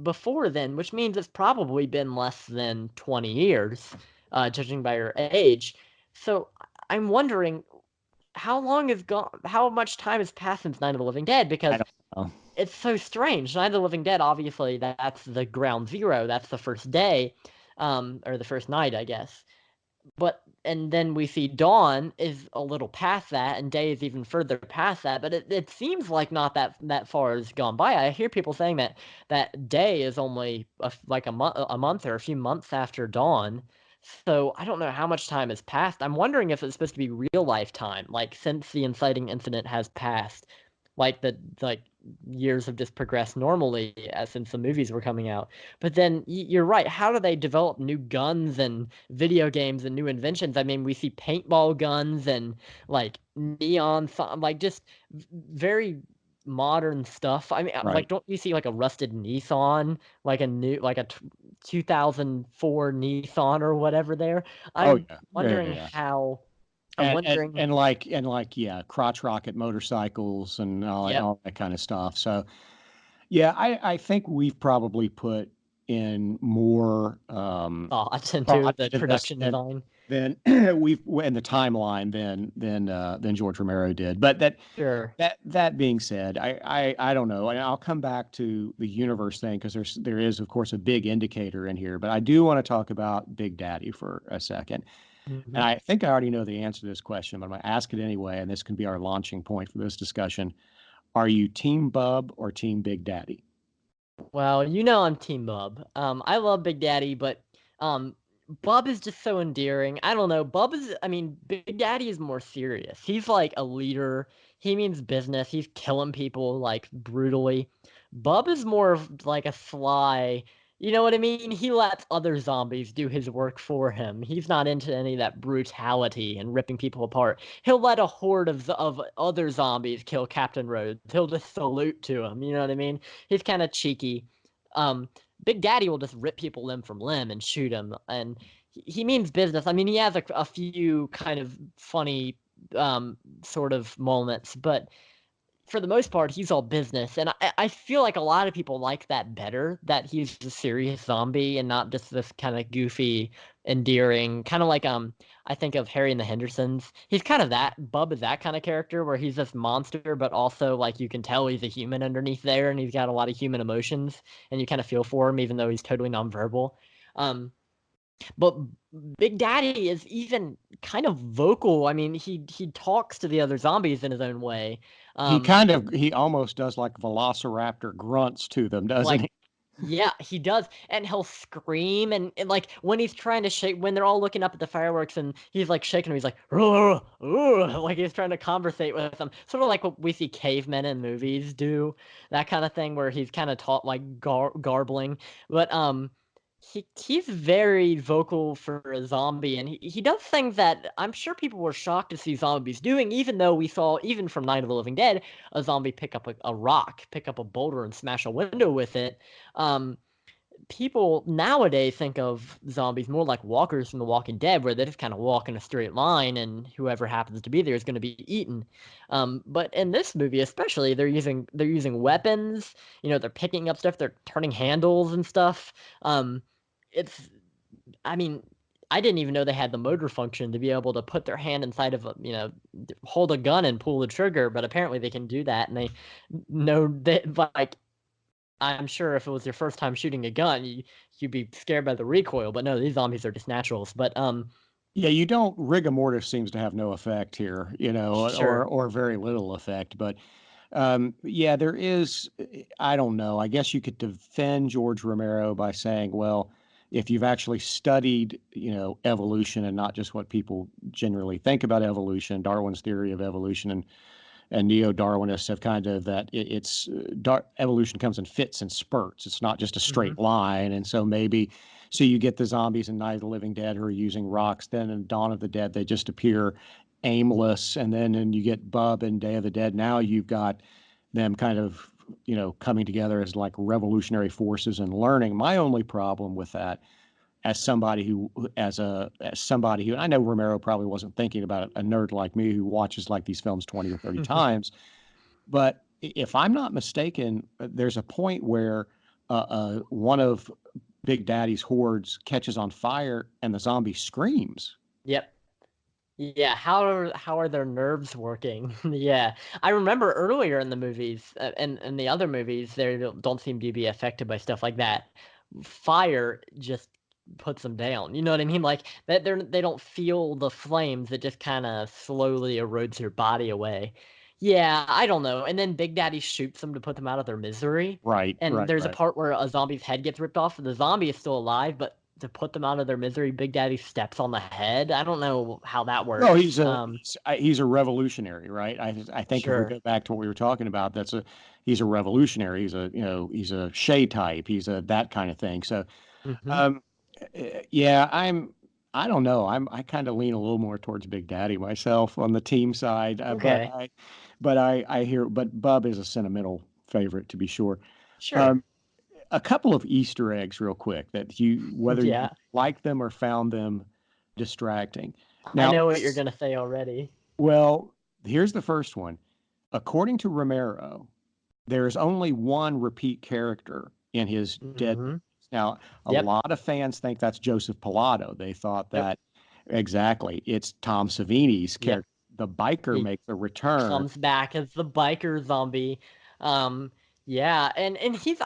before then, which means it's probably been less than 20 years, judging by her age. So I'm wondering how much time has passed since Night of the Living Dead, I because don't know. it's so strange. Night of the Living Dead, obviously, that's the ground zero. That's the first day, or the first night, I guess. And then we see Dawn is a little past that, and Day is even further past that. But it seems like not that far has gone by. I hear people saying that Day is only like a month or a few months after Dawn. So I don't know how much time has passed. I'm wondering if it's supposed to be real life time, like since the inciting incident has passed, like years have just progressed normally since the movies were coming out. But then you're right. How do they develop new guns and video games and new inventions? I mean, we see paintball guns and like like just very modern stuff. I mean, Right. like, don't you see like a rusted Nissan, like a new, like a 2004 Nissan or whatever there? Oh I'm yeah. Yeah. wondering Yeah. how. I'm wondering. And like yeah, crotch rocket motorcycles and Yep. all that kind of stuff. So yeah, I think we've probably put in more Thoughts into thought the into this production design. than we've in the timeline than George Romero did. But Sure. that being said, I don't know, and I'll come back to the universe thing because there is of course a big indicator in here. But I do want to talk about Big Daddy for a second. And Mhm. I think I already know the answer to this question, but I'm going to ask it anyway, and this can be our launching point for this discussion. Are you Team Bub or Team Big Daddy? Well, you know I'm Team Bub. I love Big Daddy, but um, Bub is just so endearing. I don't know. I mean, Big Daddy is more serious. He's like a leader. He means business. He's killing people like brutally. Bub is more of like a sly. You know what I mean? He lets other zombies do his work for him. He's not into any of that brutality and ripping people apart. He'll let a horde of other zombies kill Captain Rhodes. He'll just salute to him. You know what I mean? He's kind of cheeky. Um, Big Daddy will just rip people limb from limb and shoot them, and he means business. I mean, he has a few kind of funny sort of moments, but for the most part, he's all business, and I feel like a lot of people like that better. That he's a serious zombie and not just this kind of goofy, endearing, kind of like I think of Harry and the Hendersons. He's kind of that. Bub is that kind of character where he's this monster, but also like you can tell he's a human underneath there, and he's got a lot of human emotions, and you kind of feel for him even though he's totally nonverbal. Um, but Big Daddy is even kind of vocal. I mean, he talks to the other zombies in his own way. Um, He almost does like Velociraptor grunts to them, doesn't like he? yeah, he does, and he'll scream and like when he's trying to shake when they're all looking up at the fireworks and he's like shaking them, he's like "Rrr, rrr," like he's trying to conversate with them, sort of like what we see cavemen in movies do, that kind of thing where he's kind of taught like garbling, but he's very vocal for a zombie, and he does things that I'm sure people were shocked to see zombies doing, even though we saw even from Night of the Living Dead a zombie pick up a rock, pick up a boulder and smash a window with it. um People nowadays think of zombies more like walkers from The Walking Dead, where they just kind of walk in a straight line, and whoever happens to be there is going to be eaten. But in this movie, especially, they're using weapons. You know, they're picking up stuff, they're turning handles and stuff. It's, I mean, I didn't even know they had the motor function to be able to put their hand inside of hold a gun and pull the trigger. But apparently they can do that, and they know that like I'm sure if it was your first time shooting a gun, you'd be scared by the recoil, but no, these zombies are just naturals. But Yeah, you don't rigor mortis seems to have no effect here, sure. or very little effect. But yeah, there is. I don't know. I guess you could defend George Romero by saying, well, if you've actually studied, evolution and not just what people generally think about evolution, Darwin's theory of evolution and neo-Darwinists have kind of that evolution comes in fits and spurts. It's not just a Hmm. straight line, and so maybe so you get the zombies in Night of the Living Dead who are using rocks. Then in Dawn of the Dead, they just appear aimless, and you get Bub in Day of the Dead. Now you've got them kind of coming together as like revolutionary forces and learning. My only problem with that as somebody who, and I know Romero probably wasn't thinking about it, a nerd like me who watches like these films 20 or 30 times, but if I'm not mistaken, there's a point where one of Big Daddy's hordes catches on fire and the zombie screams. Yep. Yeah, how are their nerves working? Yeah, I remember earlier in the movies and the other movies, they don't seem to be affected by stuff like that. Fire just puts them down. You know what I mean? Like that they don't feel the flames. It just kind of slowly erodes their body away. Yeah, I don't know. And then Big Daddy shoots them to put them out of their misery. Right, And right, there's a right. part where a zombie's head gets ripped off, and the zombie is still alive, but to put them out of their misery, Big Daddy steps on the head. I don't know how that works. No, he's a revolutionary, right? I think if we Sure. go back to what we were talking about, he's a revolutionary. He's a Shea type. He's a that kind of thing. So, Hmm. um, yeah, I don't know. I kind of lean a little more towards Big Daddy myself on the team side, Okay. but I hear, but Bub is a sentimental favorite to be sure. Sure. Um, a couple of Easter eggs, real quick, that whether you Yeah. like them or found them distracting. I Now, know what you're gonna say already. well, here's the first one. According to Romero, there's only one repeat character in his Dead Hmm. movies. Now, a Yep. lot of fans think that's Joseph Pilato. They thought Yep. that exactly. It's Tom Savini's Yep. character. The biker He makes a return. comes back as the biker zombie. Um, yeah, and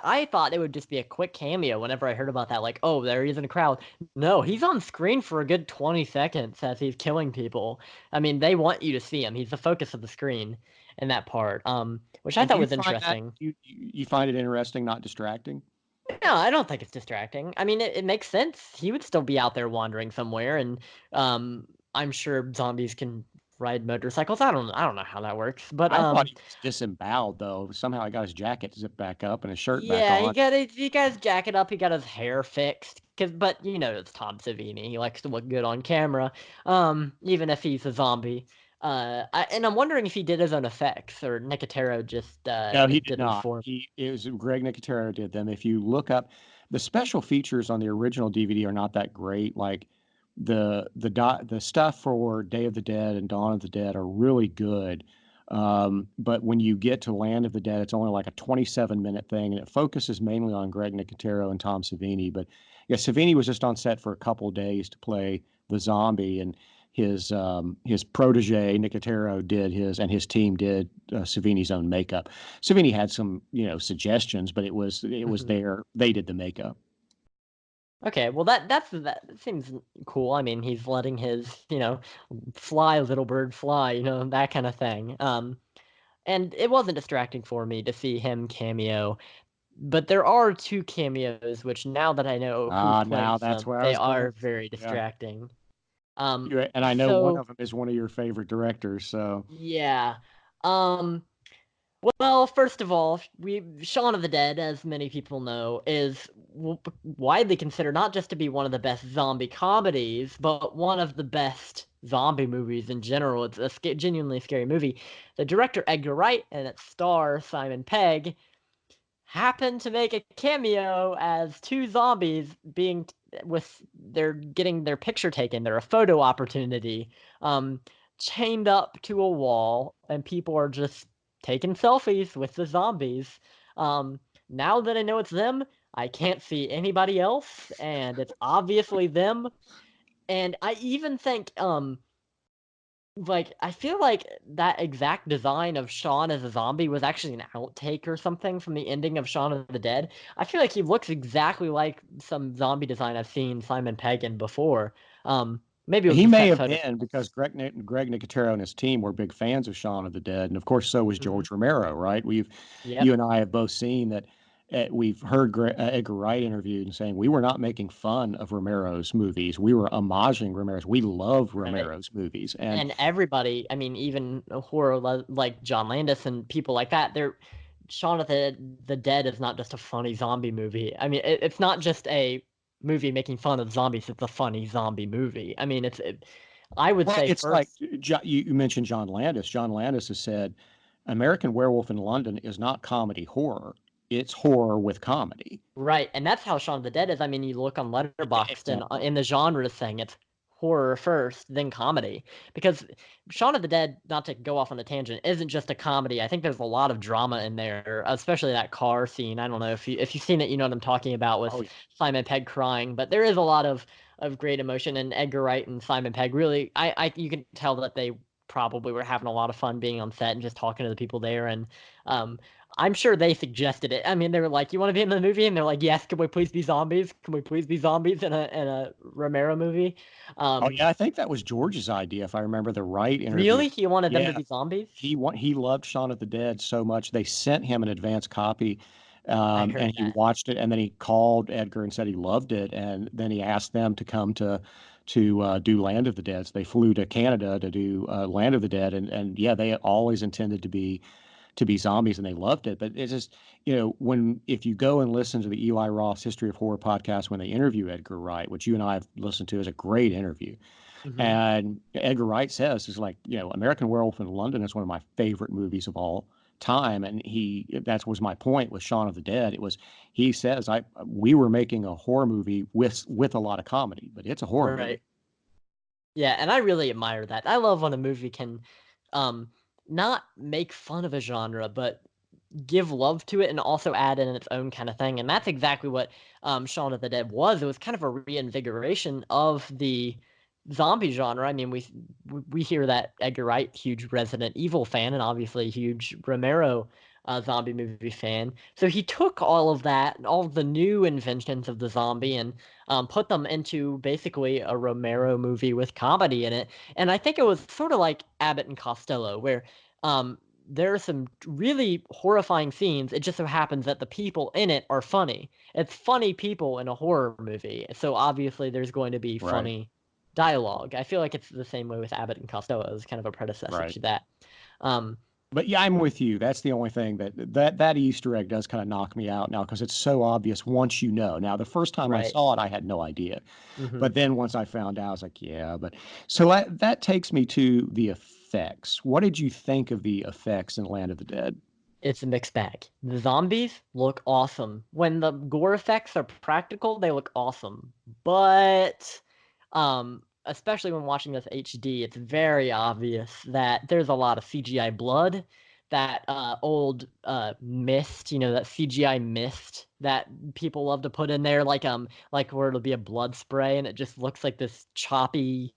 I thought it would just be a quick cameo whenever I heard about that, like, oh, there he is in a crowd. No, he's on screen for a good 20 seconds as he's killing people. I mean, they want you to see him. He's the focus of the screen in that part. Which I And do thought you was find that interesting. you find it interesting, not distracting? No, I don't think it's distracting. I mean, it makes sense. He would still be out there wandering somewhere, and um, I'm sure zombies can ride motorcycles. I don't know how that works, but I thought he was disemboweled though. Somehow he got his jacket zipped back up and his shirt back yeah, on. he got his jacket up, he got his hair fixed. But you know, it's Tom Savini. He likes to look good on camera, even if he's a zombie. And I'm wondering if he did his own effects or Nicotero just No, he did did them not. for him. It was Greg Nicotero did them. If you look up the special features on the original DVD are not that great. Like the stuff for Day of the Dead and Dawn of the Dead are really good. But when you get to Land of the Dead, it's only like a 27-minute thing, and it focuses mainly on Greg Nicotero and Tom Savini. But yeah, Savini was just on set for a couple of days to play the zombie, and his protege Nicotero did and his team did Savini's own makeup. Savini had some suggestions, but it was Mhm. they did the makeup. Okay, well that seems cool. I mean, he's letting his, fly little bird fly, that kind of thing. And it wasn't distracting for me to see him cameo, but there are two cameos which now that I know who Now plays that's them, where I they was going. are very Yeah. distracting. And I know one So of them is one of your favorite directors. So yeah. Um Well, first of all, Shaun of the Dead, as many people know, is widely considered not just to be one of the best zombie comedies, but one of the best zombie movies in general. It's a genuinely scary movie. The director Edgar Wright and its star Simon Pegg happen to make a cameo as two zombies they're getting their picture taken. They're a photo opportunity, um, chained up to a wall, and people are just taking selfies with the zombies. Um, now that I know it's them, I can't see anybody else, and it's obviously them. And I even think like, I feel like that exact design of Shaun as a zombie was actually an outtake or something from the ending of Shaun of the Dead. I feel like he looks exactly like some zombie design I've seen Simon Pegg in before. Maybe it was he a may set have photo. been because Greg Nicotero and his team were big fans of Shaun of the Dead, and of course so was Mhm. George Romero. Right? Yep. You and I have both seen that. We've heard Edgar Wright interviewed and saying we were not making fun of Romero's movies. We were homaging Romero's. We love Right. Romero's movies, and And everybody, I mean, even a horror like John Landis and people like that, they're Shaun of the Dead is not just a funny zombie movie. I mean, it's not just a movie making fun of zombies. It's a funny zombie movie. I mean, I would well, say it's like first, you mentioned John Landis. John Landis has said American Werewolf in London is not comedy horror. It's horror with comedy. right, and that's how Shaun of the Dead is. I mean, you look on Letterboxd and Exactly. in the genre thing, it's horror first, then comedy. Because Shaun of the Dead, not to go off on a tangent, isn't just a comedy. I think there's a lot of drama in there, especially that car scene. I don't know if you've seen it, you know what I'm talking about with Oh yeah. Simon Pegg crying. But there is a lot of great emotion, and Edgar Wright and Simon Pegg really, you can tell that they probably were having a lot of fun being on set and just talking to the people there. And um, I'm sure they suggested it. I mean, they were like, "You want to be in the movie?" And they're like, "Yes." Can we please be zombies? Can we please be zombies in a Romero movie? Oh Um, yeah. I think that was George's idea, if I remember the right interview. really, he wanted them to Yeah. be zombies. He loved Shaun of the Dead so much they sent him an advance copy, I heard And he that. watched it, and then he called Edgar and said he loved it, and then he asked them to come to do Land of the Dead. So they flew to Canada to do Land of the Dead, and yeah, they always intended to be zombies, and they loved it. But it's just, when if you go and listen to the Eli Roth's History of Horror podcast when they interview Edgar Wright, which you and I have listened to, is a great interview. Hmm. And Edgar Wright says is like, American Werewolf in London is one of my favorite movies of all time. And that was my point with Shaun of the Dead. He says we were making a horror movie with a lot of comedy, but it's a horror movie. Right. Yeah, and I really admire that. I love when a movie can um not make fun of a genre, but give love to it and also add in its own kind of thing. And that's exactly what Shaun of the Dead was. It was kind of a reinvigoration of the zombie genre. I mean, we hear that Edgar Wright, huge Resident Evil fan, and obviously a huge Romero zombie movie fan. So he took all of that, all of the new inventions of the zombie, and put them into basically a Romero movie with comedy in it. And I think it was sort of like Abbott and Costello, where um, there are some really horrifying scenes. It just so happens that the people in it are funny. It's funny people in a horror movie. So obviously there's going to be Right. funny dialogue. I feel like it's the same way with Abbott and Costello as kind of a predecessor Right. to that. Um, But yeah, I'm with you. That's the only thing that Easter egg does kind of knock me out now because it's so obvious once you know. Now, the first time I right. saw it, I had no idea. Hmm. But then once I found out, I was like, yeah. But so that takes me to the effects. What did you think of the effects in Land of the Dead? It's a mixed bag. The zombies look awesome. When the gore effects are practical, they look awesome. But especially when watching this HD, it's very obvious that there's a lot of CGI blood. That old mist, that CGI mist that people love to put in there, like where it'll be a blood spray and it just looks like this choppy,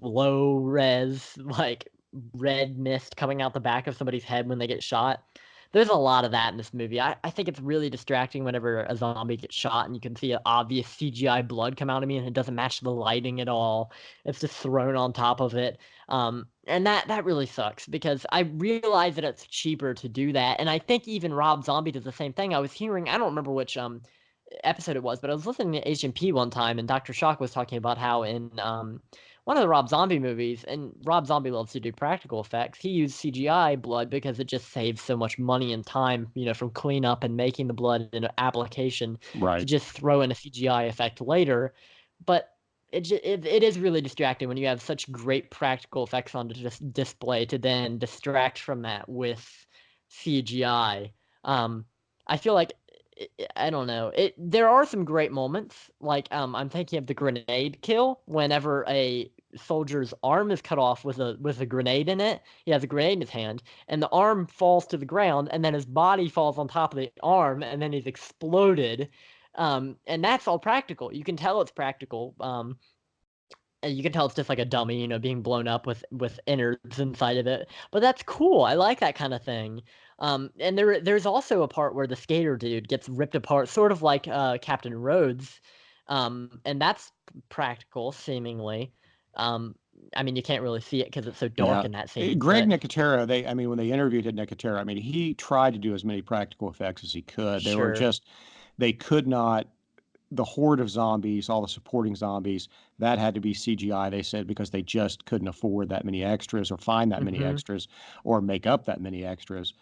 low res, like red mist coming out the back of somebody's head when they get shot. There's a lot of that in this movie. I think it's really distracting whenever a zombie gets shot and you can see an obvious CGI blood come out of me and it doesn't match the lighting at all. It's just thrown on top of it. And that really sucks because I realize that it's cheaper to do that. And I think even Rob Zombie does the same thing. I was hearing, I don't remember which episode it was, but I was listening to HMP one time, and Dr. Shock was talking about how in one of the Rob Zombie movies, and Rob Zombie loves to do practical effects, he used CGI blood because it just saves so much money and time, from cleanup and making the blood in an application to Right. just throw in a CGI effect later. But it is really distracting when you have such great practical effects on just display to then distract from that with CGI. I feel like I don't know. There are some great moments. Like I'm thinking of the grenade kill whenever a soldier's arm is cut off with a grenade in it. He has a grenade in his hand, and the arm falls to the ground, and then his body falls on top of the arm, and then he's exploded. And that's all practical. You can tell it's practical. And you can tell it's just like a dummy, being blown up with innards inside of it. But that's cool. I like that kind of thing. And there's also a part where the skater dude gets ripped apart, sort of like Captain Rhodes. And that's practical, seemingly. Um, I mean, you can't really see it because it's so dark Yeah. in that scene. Greg But Nicotero, when they interviewed Nicotero, he tried to do as many practical effects as he could. sure. They could not, the horde of zombies, all the supporting zombies, that had to be CGI, they said, because they just couldn't afford that many extras or find that many Hmm. extras or make up that many extras.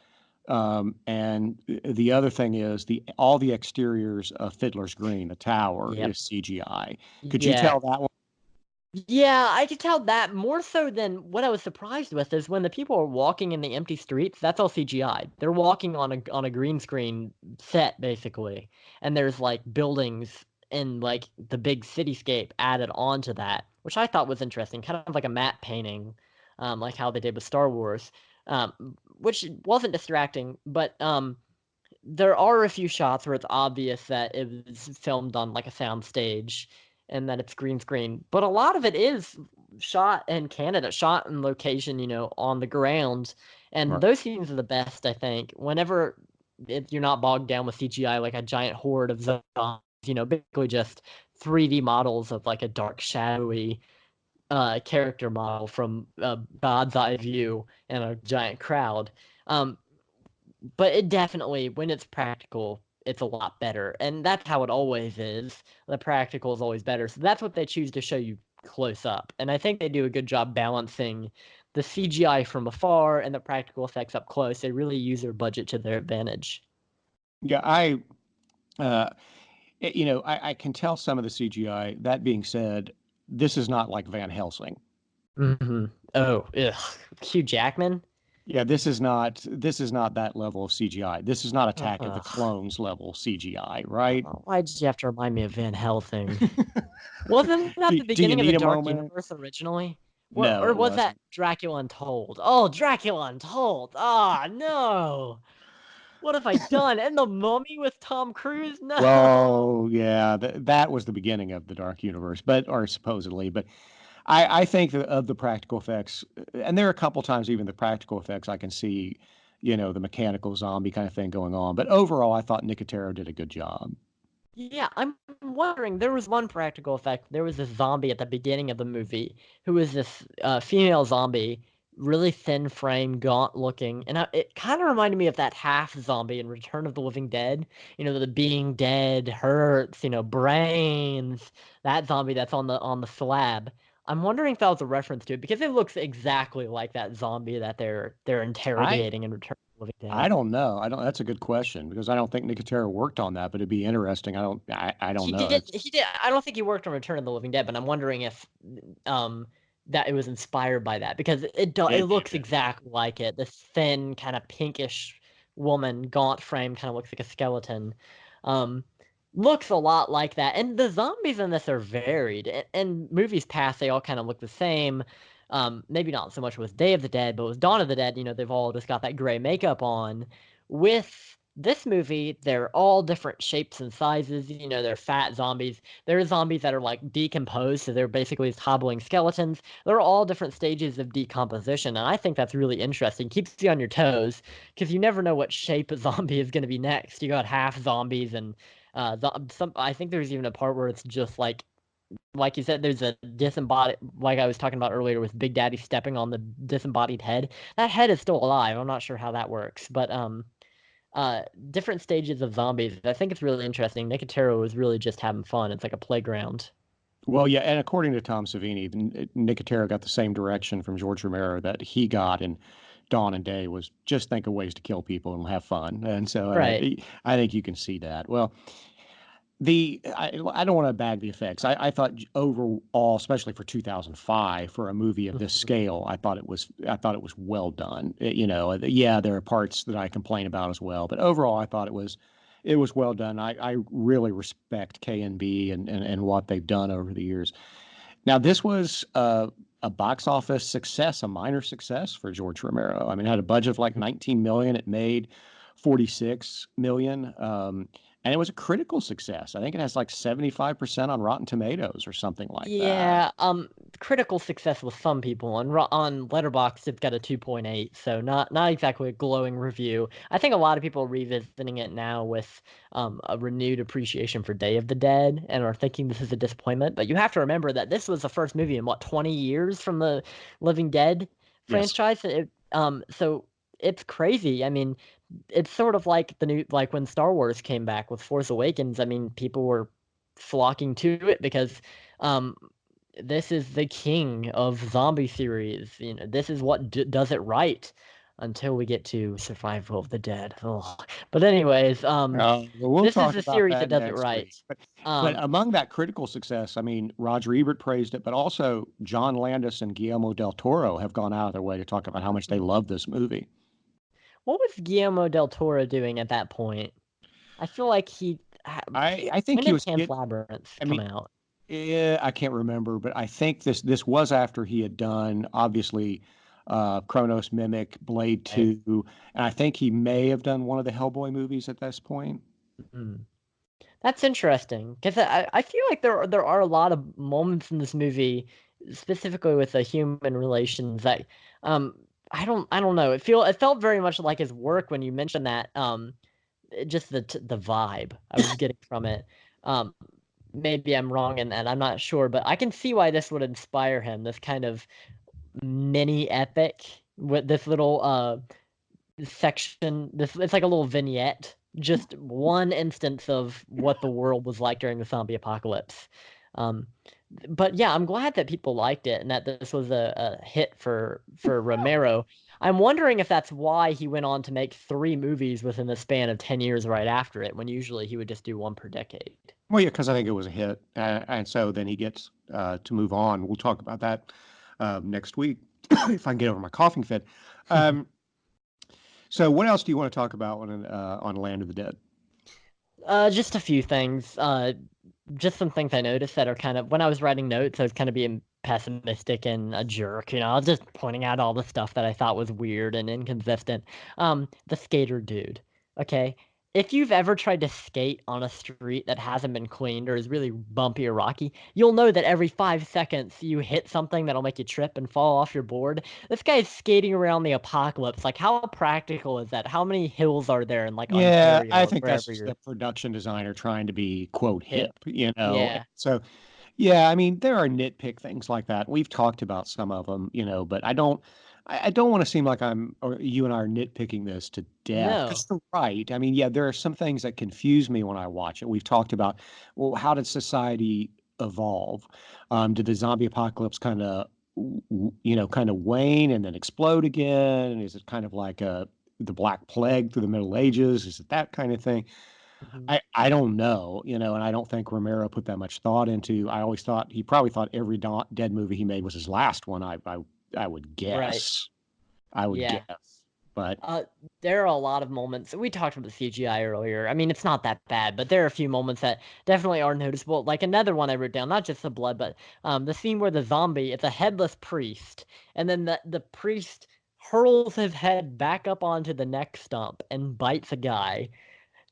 And the other thing is all the exteriors of Fiddler's Green, the tower, Yep. is CGI. Could you Yeah. tell that one? Yeah, I could tell that more so than what I was surprised with is when the people are walking in the empty streets, that's all CGI. They're walking on a green screen set basically, and there's like buildings and like the big cityscape added onto that, which I thought was interesting, kind of like a matte painting, like how they did with Star Wars, which wasn't distracting, but there are a few shots where it's obvious that it was filmed on like a sound stage and that it's green screen. But a lot of it is shot in Canada, shot in location, on the ground. And Right. those scenes are the best, I think. Whenever you're not bogged down with CGI like a giant horde of zombies, basically just 3D models of like a dark, shadowy character model from God's eye view and a giant crowd. Um, but it definitely, when it's practical, it's a lot better. And that's how it always is. The practical is always better. So that's what they choose to show you close up. And I think they do a good job balancing the CGI from afar and the practical effects up close. They really use their budget to their advantage. Yeah, uh, I can tell some of the CGI. That being said, this is not like Van Helsing. Mm-hmm. Oh, ugh. Hugh Jackman? Yeah, this is not that level of CGI. This is not Attack of the Ugh. Clones level CGI, right? Oh, why did you have to remind me of Van Helsing? Wasn't that the Do you beginning of the need a Dark moment? Universe originally? No, Or it was that wasn't. Dracula Untold? Oh, Dracula Untold. Ah, no. What have I done? And the Mummy with Tom Cruise? No. Well, yeah, that was the beginning of the Dark Universe, or supposedly. But I think that of the practical effects, and there are a couple times even the practical effects I can see, the mechanical zombie kind of thing going on. But overall, I thought Nicotero did a good job. Yeah, I'm wondering. There was one practical effect. There was this zombie at the beginning of the movie who was this female zombie, really thin frame, gaunt looking, and it kind of reminded me of that half zombie in Return of the Living Dead. The being dead hurts. Brains. That zombie that's on the slab. I'm wondering if that was a reference to it because it looks exactly like that zombie that they're I interrogating in Return of the Living I Dead. don't know. I don't. That's a good question because I don't think Nicotero worked on that, but it'd be interesting. I don't He know. did. It's He did. I don't think he worked on Return of the Living Dead, but I'm wondering if um that it was inspired by that because it it, looks it, exactly like it. This thin, kind of pinkish woman, gaunt frame, kind of looks like a skeleton. Um, Looks a lot like that. And the zombies in this are varied. In movies past, they all kind of look the same. Maybe not so much with Day of the Dead, but with Dawn of the Dead, they've all just got that gray makeup on. With this movie, they're all different shapes and sizes. They're fat zombies. There are zombies that are like decomposed, so they're basically just hobbling skeletons. They're all different stages of decomposition, and I think that's really interesting. Keeps you on your toes because you never know what shape a zombie is going to be next. You got half zombies, and some. I think there's even a part where it's just like you said, there's a disembodied, like I was talking about earlier with Big Daddy stepping on the disembodied head. That head is still alive. I'm not sure how that works, but uh different stages of zombies. I think it's really interesting. Nicotero is really just having fun. It's like a playground. well, yeah, and according to Tom Savini, Nicotero got the same direction from George Romero that he got in Dawn and Day was just think of ways to kill people and have fun. And so Right. I think you can see that. Well, I don't want to bag the effects. I thought overall, especially for 2005, for a movie of this Mhm. scale, I thought it was well done. Yeah, there are parts that I complain about as well, but overall, I thought it was well done. I really respect K&B and what they've done over the years. Now, this was a box office success, a minor success for George Romero. I mean, it had a budget of like 19 million. It made 46 million. And it was a critical success. I think it has like 75% on Rotten Tomatoes or something like that. Yeah, critical success with some people. On Letterboxd, it's got a 2.8, so not exactly a glowing review. I think a lot of people are revisiting it now with a renewed appreciation for Day of the Dead and are thinking this is a disappointment. But you have to remember that this was the first movie in what 20 years from the Living Dead Yes. franchise. So it's crazy. I mean, it's sort of like like when Star Wars came back with Force Awakens. I mean, people were flocking to it because um this is the king of zombie series. This is what does it right until we get to Survival of the Dead. Ugh. But anyways, Well, we'll this is talk the about series that that does it next right. week. But Um, among that critical success, I mean, Roger Ebert praised it, but also John Landis and Guillermo del Toro have gone out of their way to talk about how much they love this movie. what was Guillermo del Toro doing at that point? I feel like I think when he did was Pan's get. Labyrinth I come mean, out? I can't remember, but I think this was after he had done obviously Chronos Mimic, Blade Right. 2, and I think he may have done one of the Hellboy movies at this point. Mhm. That's interesting because I feel like there are a lot of moments in this movie, specifically with the human relations that um I don't know. It felt very much like his work when you mentioned that just the vibe I was getting from it. Um Maybe I'm wrong in that. I'm not sure, but I can see why this would inspire him. This kind of mini epic with this little section. This it's like a little vignette just one instance of what the world was like during the zombie apocalypse. Um, but yeah, I'm glad that people liked it and that this was a hit for Romero. I'm wondering if that's why he went on to make 3 movies within the span of 10 years right after it, when usually he would just do one per decade. Well, yeah, because I think it was a hit, and so then he gets to move on. We'll talk about that next week if I can get over my coughing fit. Um, so, what else do you want to talk about on Land of the Dead? Just a few things. Just some things I noticed that are kind of, when I was writing notes, I was kind of being pessimistic and a jerk. I was just pointing out all the stuff that I thought was weird and inconsistent. The skater dude. Okay. If you've ever tried to skate on a street that hasn't been cleaned or is really bumpy or rocky, you'll know that every 5 seconds you hit something that'll make you trip and fall off your board. This guy is skating around the apocalypse. Like, how practical is that? How many hills are there in like Yeah, Ontario I or think that's wherever just you're the production designer trying to be quote hip? hip, you know. Yeah. So, yeah, I mean, there are nitpick things like that. We've talked about some of them, but I don't want to seem like or you and I are nitpicking this to death because No. you're right. I mean, yeah, there are some things that confuse me when I watch it. We've talked about, well, how did society evolve? Did the zombie apocalypse kind of wane and then explode again? Is it kind of like the Black Plague through the Middle Ages? Is it that kind of thing? Mhm. I don't know, and I don't think Romero put that much thought into. I always thought he probably thought every Dead movie he made was his last one. I would Right. guess. I would Yeah. guess, but Uh, there are a lot of moments. We talked about the CGI earlier. I mean, it's not that bad, but there are a few moments that definitely are noticeable. Like another one I wrote down, not just the blood, but the scene where the zombie, it's a headless priest, and then the priest hurls his head back up onto the neck stump and bites a guy.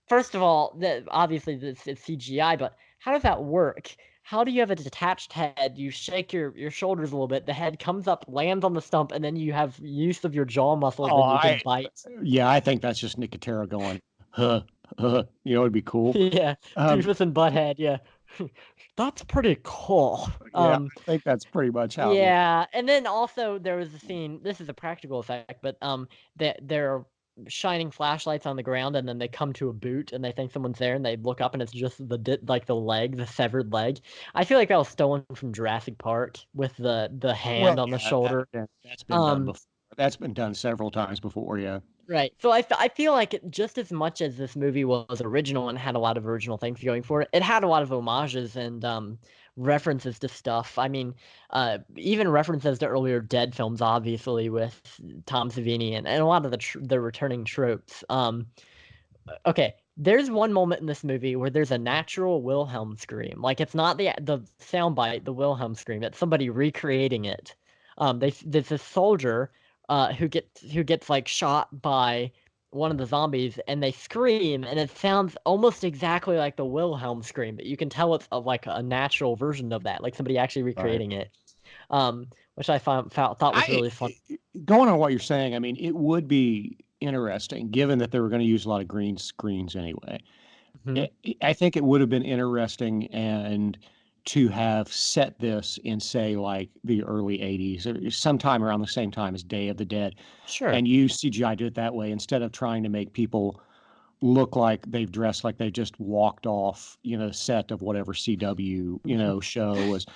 First of all, obviously this it's CGI, but how does that work? How do you have a detached head? You shake your shoulders a little bit, the head comes up, lands on the stump, and then you have use of your jaw muscles, oh, and you can bite. yeah, I think that's just Nicotero going, huh, it'd be cool. Yeah, Um, Beavis and Butthead. Yeah, that's pretty cool. yeah, I think that's pretty much how it would. Yeah, and then also there was a scene. This is a practical effect, but that they're shining flashlights on the ground, and then they come to a boot, and they think someone's there, and they look up, and it's just like the leg, the severed leg. I feel like that was stolen from Jurassic Park with the Well, hand on the yeah, shoulder. that's been done Um, before. That's been done several times before. Yeah. Right. So I feel like just as much as this movie was original and had a lot of original things going for it, it had a lot of homages and references to stuff. I mean, even references to earlier Dead films, obviously with Tom Savini and a lot of the returning tropes. Okay, there's one moment in this movie where there's a natural Wilhelm scream. Like it's not the soundbite, the Wilhelm scream. It's somebody recreating it. There's a soldier who gets like shot by one of the zombies, and they scream, and it sounds almost exactly like the Wilhelm scream, but you can tell it's like a natural version of that, like somebody actually Right. recreating it. Which I thought was I really fun. Going on what you're saying, I mean, it would be interesting given that they were going to use a lot of green screens anyway. Mhm. I think it would have been interesting and to have set this in say like the early 80s or sometime around the same time as Day of the Dead Sure. and use CGI do it that way instead of trying to make people look like they've dressed like they just walked off, set of whatever CW, show was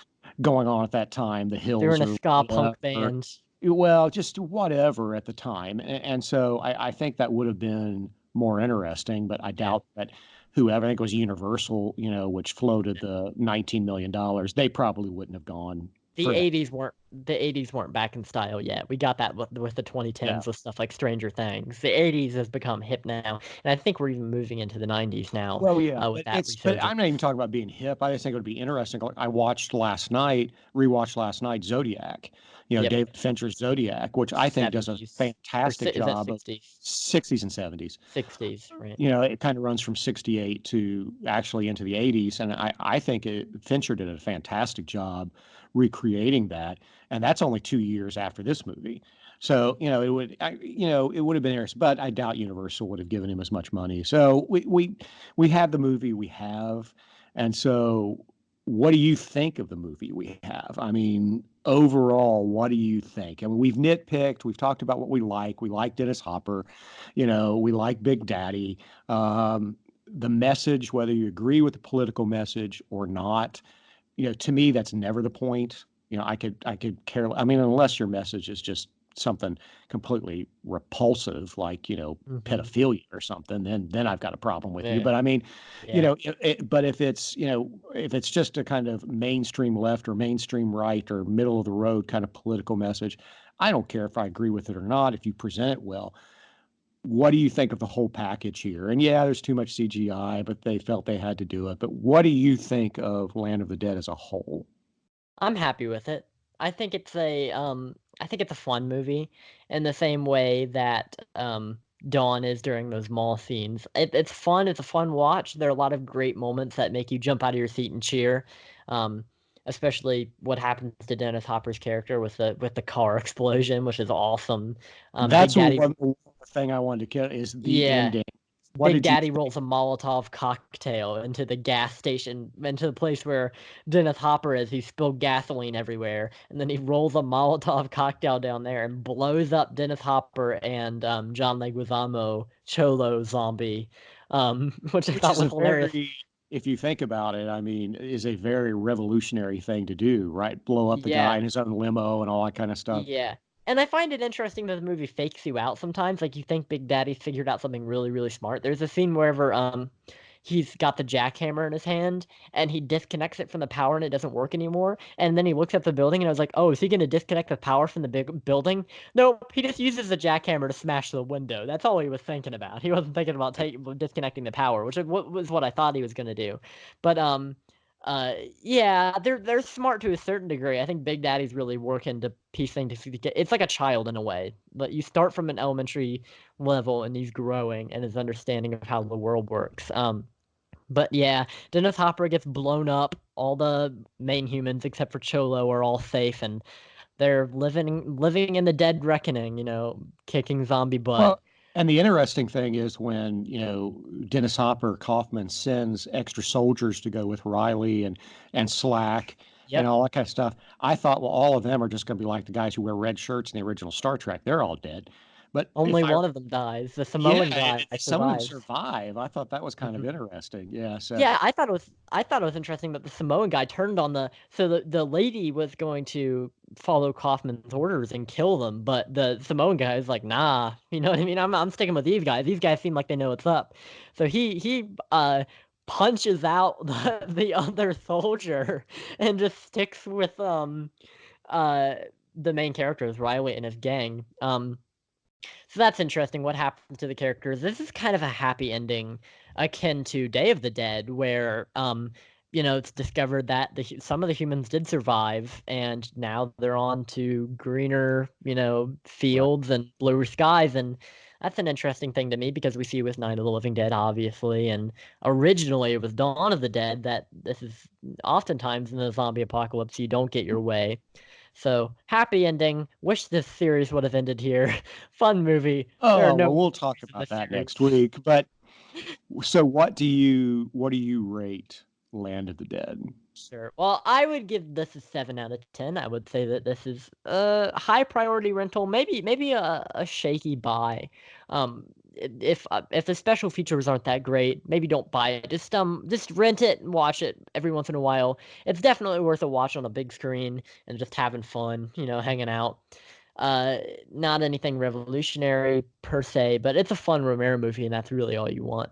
going on at that time, the They were hills in a or ska punk whatever. band. Well, just whatever at the time. And so I think that would have been more interesting, but I Yeah. doubt that whoever, I think it was Universal, which floated the $19 million, they probably wouldn't have gone The for that. 80s weren't back in style yet. We got that with the Yeah. 2010s with stuff like Stranger Things. The 80s has become hip now, and I think we're even moving into the 90s now Well, yeah, with that but resurgence. I'm not even talking about being hip. I just think it would be interesting. Like I rewatched last night Zodiac, Yep, David Fincher's Zodiac, which I think does a 70s fantastic is that job of 60s? 60s and 70s. 60s, right? It kind of runs from 68 to actually into the 80s. And I think Fincher did a fantastic job recreating that. And that's only 2 years after this movie. So, it would have been interesting, but I doubt Universal would have given him as much money. So we have the movie we have. And so what do you think of the movie we have? I mean, overall, what do you think? I mean, we've nitpicked, we've talked about what we like. We like Dennis Hopper, we like Big Daddy. The message, whether you agree with the political message or not, to me, that's never the point. I could care. I mean, unless your message is just something completely repulsive, like Hmm. pedophilia or something, then I've got a problem with you. Yeah. But I mean, Yeah. but if it's just a kind of mainstream left or mainstream right or middle of the road kind of political message, I don't care if I agree with it or not. If you present it well, what do you think of the whole package here? And yeah, there's too much CGI, but they felt they had to do it. But what do you think of Land of the Dead as a whole? I'm happy with it. I think it's I think it's a fun movie in the same way that Dawn is during those mall scenes. It's fun. It's a fun watch. There are a lot of great moments that make you jump out of your seat and cheer. Um, Especially what happens to Dennis Hopper's character with the car explosion, which is awesome. Big That's Daddy, one thing I wanted to get is the yeah. ending. What Big did you Daddy rolls a Molotov cocktail into the gas station, into the place where Dennis Hopper is. He spilled gasoline everywhere, and then he rolls a Molotov cocktail down there and blows up Dennis Hopper and John Leguizamo Cholo zombie, which I which thought is was a hilarious. very, if you think about it, I mean, is a very revolutionary thing to do, right? Blow up the guy Yeah, in his own limo and all that kind of stuff. yeah. And I find it interesting that the movie fakes you out sometimes. Like you think Big Daddy's figured out something really, really smart. There's a scene wherever he's got the jackhammer in his hand and he disconnects it from the power and it doesn't work anymore. And then he looks at the building and I was like, oh, is he gonna disconnect the power from the big building? Nope, he just uses the jackhammer to smash the window. That's all he was thinking about. He wasn't thinking about disconnecting the power, which was what I thought he was gonna do. But uh, yeah, they're smart to a certain degree. I think Big Daddy's really working to piece things together. It's like a child in a way. But you start from an elementary level, and he's growing and his understanding of how the world works. But yeah, Dennis Hopper gets blown up. All the main humans, except for Cholo, are all safe, and they're living in the dead reckoning. Kicking zombie butt. Well, and the interesting thing is when, Dennis Hopper Kaufman sends extra soldiers to go with Riley and Slack and Yep. all that kind of stuff. I thought, well, all of them are just going to be like the guys who wear red shirts in the original Star Trek. They're all dead. But Only one of them dies. The yeah, Samoan guy some of them survives. survive. I thought that was kind of Mhm. interesting. Yeah. So, Yeah, I thought it was interesting that the Samoan guy turned on the lady was going to follow Kaufman's orders and kill them, but the Samoan guy is like, nah, you know what I mean? I'm sticking with these guys. These guys seem like they know what's up. So he punches out the other soldier and just sticks with uh the main characters, Riley and his gang. So that's interesting. What happened to the characters? This is kind of a happy ending, akin to Day of the Dead, where it's discovered that some of the humans did survive, and now they're on to greener, right. fields and bluer skies, and that's an interesting thing to me because we see with Night of the Living Dead, obviously, and originally it was Dawn of the Dead that this is oftentimes in the zombie apocalypse you don't get your way. So happy ending. Wish this series would have ended here. Fun movie. There are Oh, no well, more we'll talk movies in about this that series. next week. But so what do you rate Land of the Dead? Sure. Well, I would give this a 7 out of 10. I would say that this is a high priority rental, maybe a shaky buy. If the special features aren't that great, maybe don't buy it. Just rent it and watch it every once in a while. It's definitely worth a watch on a big screen and just having fun, hanging out. Uh, Not anything revolutionary per se, but it's a fun Romero movie, and that's really all you want.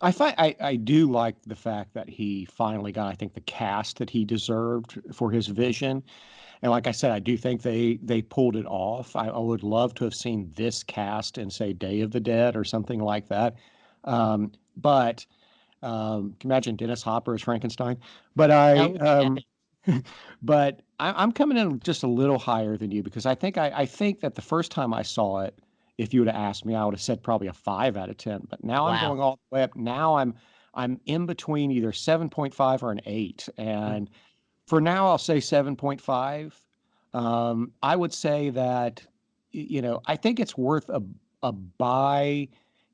I do like the fact that he finally got, I think, the cast that he deserved for his vision. And like I said, I do think they pulled it off. I would love to have seen this cast in, say, Day of the Dead or something like that. But can you imagine Dennis Hopper as Frankenstein? But I Oh yeah. but I'm coming in just a little higher than you because I think that the first time I saw it, if you would have asked me, I would have said probably a 5 out of 10. But now I'm Wow. going all the way up. Now I'm in between either 7.5 or an 8. Mm. And for now, I'll say 7.5. I would say that, I think it's worth a buy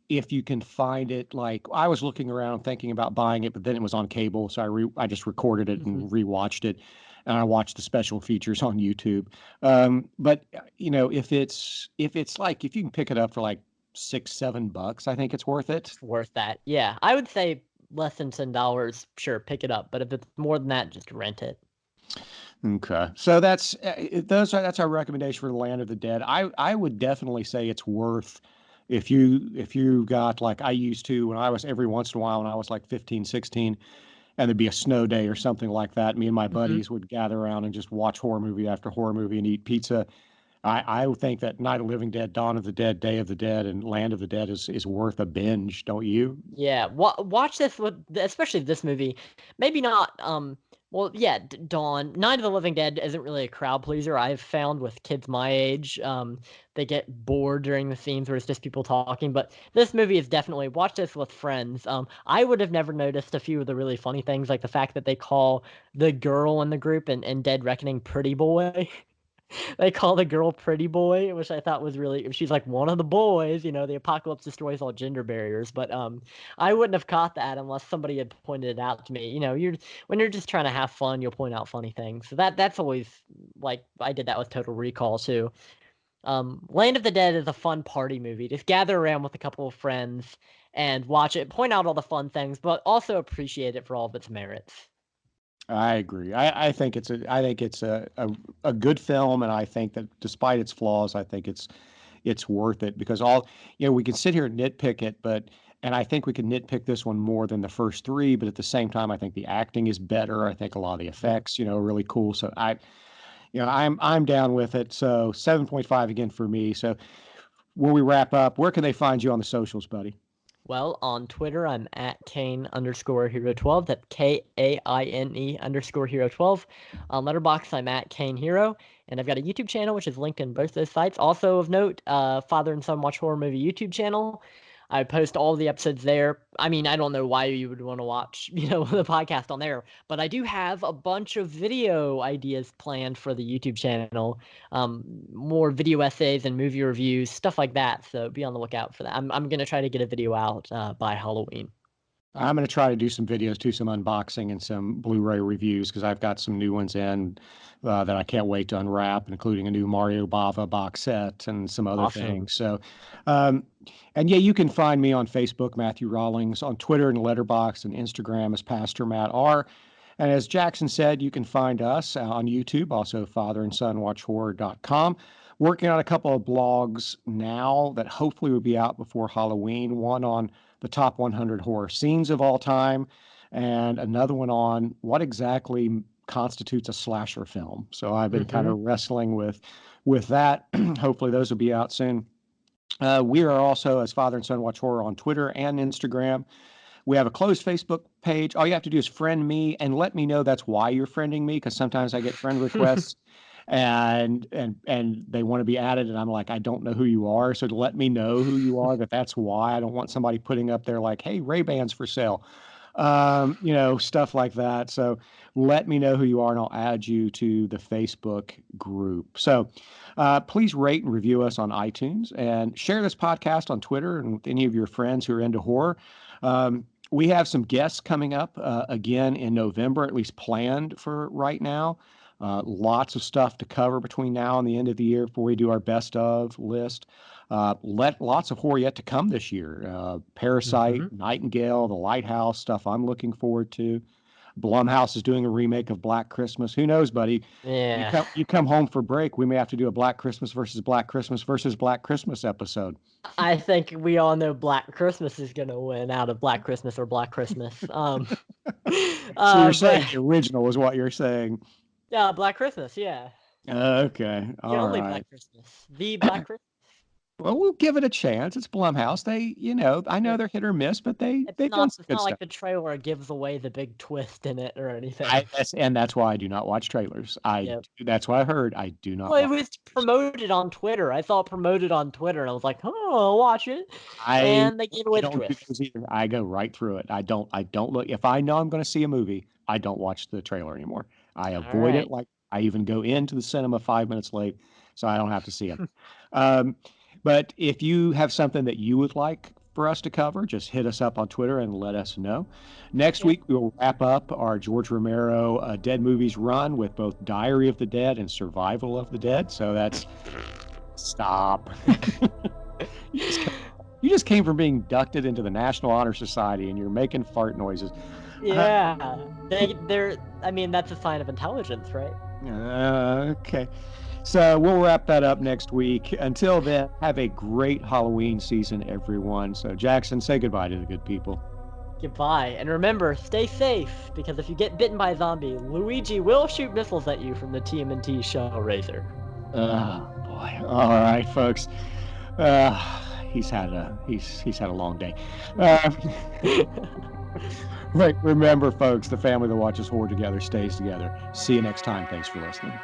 if you can find it, like I was looking around thinking about buying it, but then it was on cable, so I just recorded it and rewatched it, and I watched the special features on YouTube. But if it's like if you can pick it up for like $6-7, I think it's worth it. It's worth that. Yeah, I would say less than $10. Sure, pick it up. But if it's more than that, just rent it. Okay, so that's our recommendation for the Land of the Dead. I would definitely say it's worth if you got like I used to when I was every once in a while when I was like 15, 16, and there'd be a snow day or something like that. Me and my buddies would gather around and just watch horror movie after horror movie and eat pizza. I would think that Night of the Living Dead, Dawn of the Dead, Day of the Dead, and Land of the Dead is worth a binge, don't you? Yeah, watch this with especially this movie. Maybe not. Well, yeah, Dawn. Night of the Living Dead isn't really a crowd pleaser. I've found with kids my age, they get bored during the scenes where it's just people talking. But this movie is definitely watch this with friends. I would have never noticed a few of the really funny things, like the fact that they call the girl in the group in Dead Reckoning Pretty Boy. They call the girl Pretty Boy, which I thought was really. She's like one of the boys. The apocalypse destroys all gender barriers. But I wouldn't have caught that unless somebody had pointed it out to me. When you're just trying to have fun, you'll point out funny things. So that's always like I did that with Total Recall too. Land of the Dead is a fun party movie. Just gather around with a couple of friends and watch it. Point out all the fun things, but also appreciate it for all of its merits. I agree. I think it's a good film, and I think that despite its flaws, I think it's worth it because we can sit here and nitpick it, and I think we can nitpick this one more than the first three, but at the same time, I think the acting is better. I think a lot of the effects, are really cool. So I'm down with it. So 7.5 again for me. So when we wrap up, where can they find you on the socials, buddy? Well, on Twitter, I'm at Kane_Hero12. That's KAINE_Hero12. On Letterboxd, I'm at Kane Hero. And I've got a YouTube channel, which is linked in both those sites. Also of note, Father and Son Watch Horror Movie YouTube channel. I post all the episodes there. I mean, I don't know why you would want to watch, the podcast on there, but I do have a bunch of video ideas planned for the YouTube channel. More video essays and movie reviews, stuff like that. So be on the lookout for that. I'm going to try to get a video out by Halloween. I'm going to try to do some videos too, some unboxing and some Blu-ray reviews because I've got some new ones in that I can't wait to unwrap, including a new Mario Bava box set and some other things. So, and yeah, you can find me on Facebook, Matthew Rawlings, on Twitter and Letterboxd and Instagram as Pastor Matt R. And as Jackson said, you can find us on YouTube, also fatherandsonwatchhorror.com. Working on a couple of blogs now that hopefully will be out before Halloween. One on the top 100 horror scenes of all time, and another one on what exactly constitutes a slasher film. So I've been kind of wrestling with that. Hopefully those will be out soon. We are also as Father and Son Watch Horror on Twitter and Instagram. We have a closed Facebook page. All you have to do is friend me and let me know that's why you're friending me, because sometimes I get friend requests and they want to be added, and I'm like, I don't know who you are. So to let me know who you are, that's why. I don't want somebody putting up there like, hey, Ray-Bans for sale. Stuff like that. So let me know who you are and I'll add you to the Facebook group. So please rate and review us on iTunes and share this podcast on Twitter and with any of your friends who are into horror. We have some guests coming up again in November, at least planned for right now. Lots of stuff to cover between now and the end of the year before we do our best of list. Lots of horror yet to come this year. Parasite, Nightingale, The Lighthouse, stuff I'm looking forward to. Blumhouse is doing a remake of Black Christmas. Who knows, buddy? Yeah. You come home for break, we may have to do a Black Christmas versus Black Christmas versus Black Christmas episode. I think we all know Black Christmas is going to win out of Black Christmas or Black Christmas. So you're saying the original is what you're saying. Yeah, Black Christmas, yeah. Okay, all right. Only Black Christmas. The Black Christmas. Well, we'll give it a chance. It's Blumhouse. They, I know they're hit or miss, but they've done some good not stuff. Like the trailer gives away the big twist in it or anything. That's why I do not watch trailers. That's what I heard. I do not. Well, it was promoted on Twitter. I saw it promoted on Twitter, and I was like, "Oh, I'll watch it." And they gave away the twist. I go right through it. I don't look. If I know I'm going to see a movie, I don't watch the trailer anymore. I avoid it. Like I even go into the cinema 5 minutes late, so I don't have to see it. But if you have something that you would like for us to cover, just hit us up on Twitter and let us know. Next Yeah. week, we will wrap up our George Romero Dead Movies run with both Diary of the Dead and Survival of the Dead. So that's... Stop. You just came from being inducted into the National Honor Society and you're making fart noises. Yeah. They're. I mean, that's a sign of intelligence, right? Okay. So we'll wrap that up next week. Until then, have a great Halloween season, everyone. So Jackson, say goodbye to the good people. Goodbye. And remember, stay safe, because if you get bitten by a zombie, Luigi will shoot missiles at you from the TMNT shell razor. Oh boy. All right, folks. He's had a long day. Right. Remember, folks, the family that watches horror together stays together. See you next time. Thanks for listening.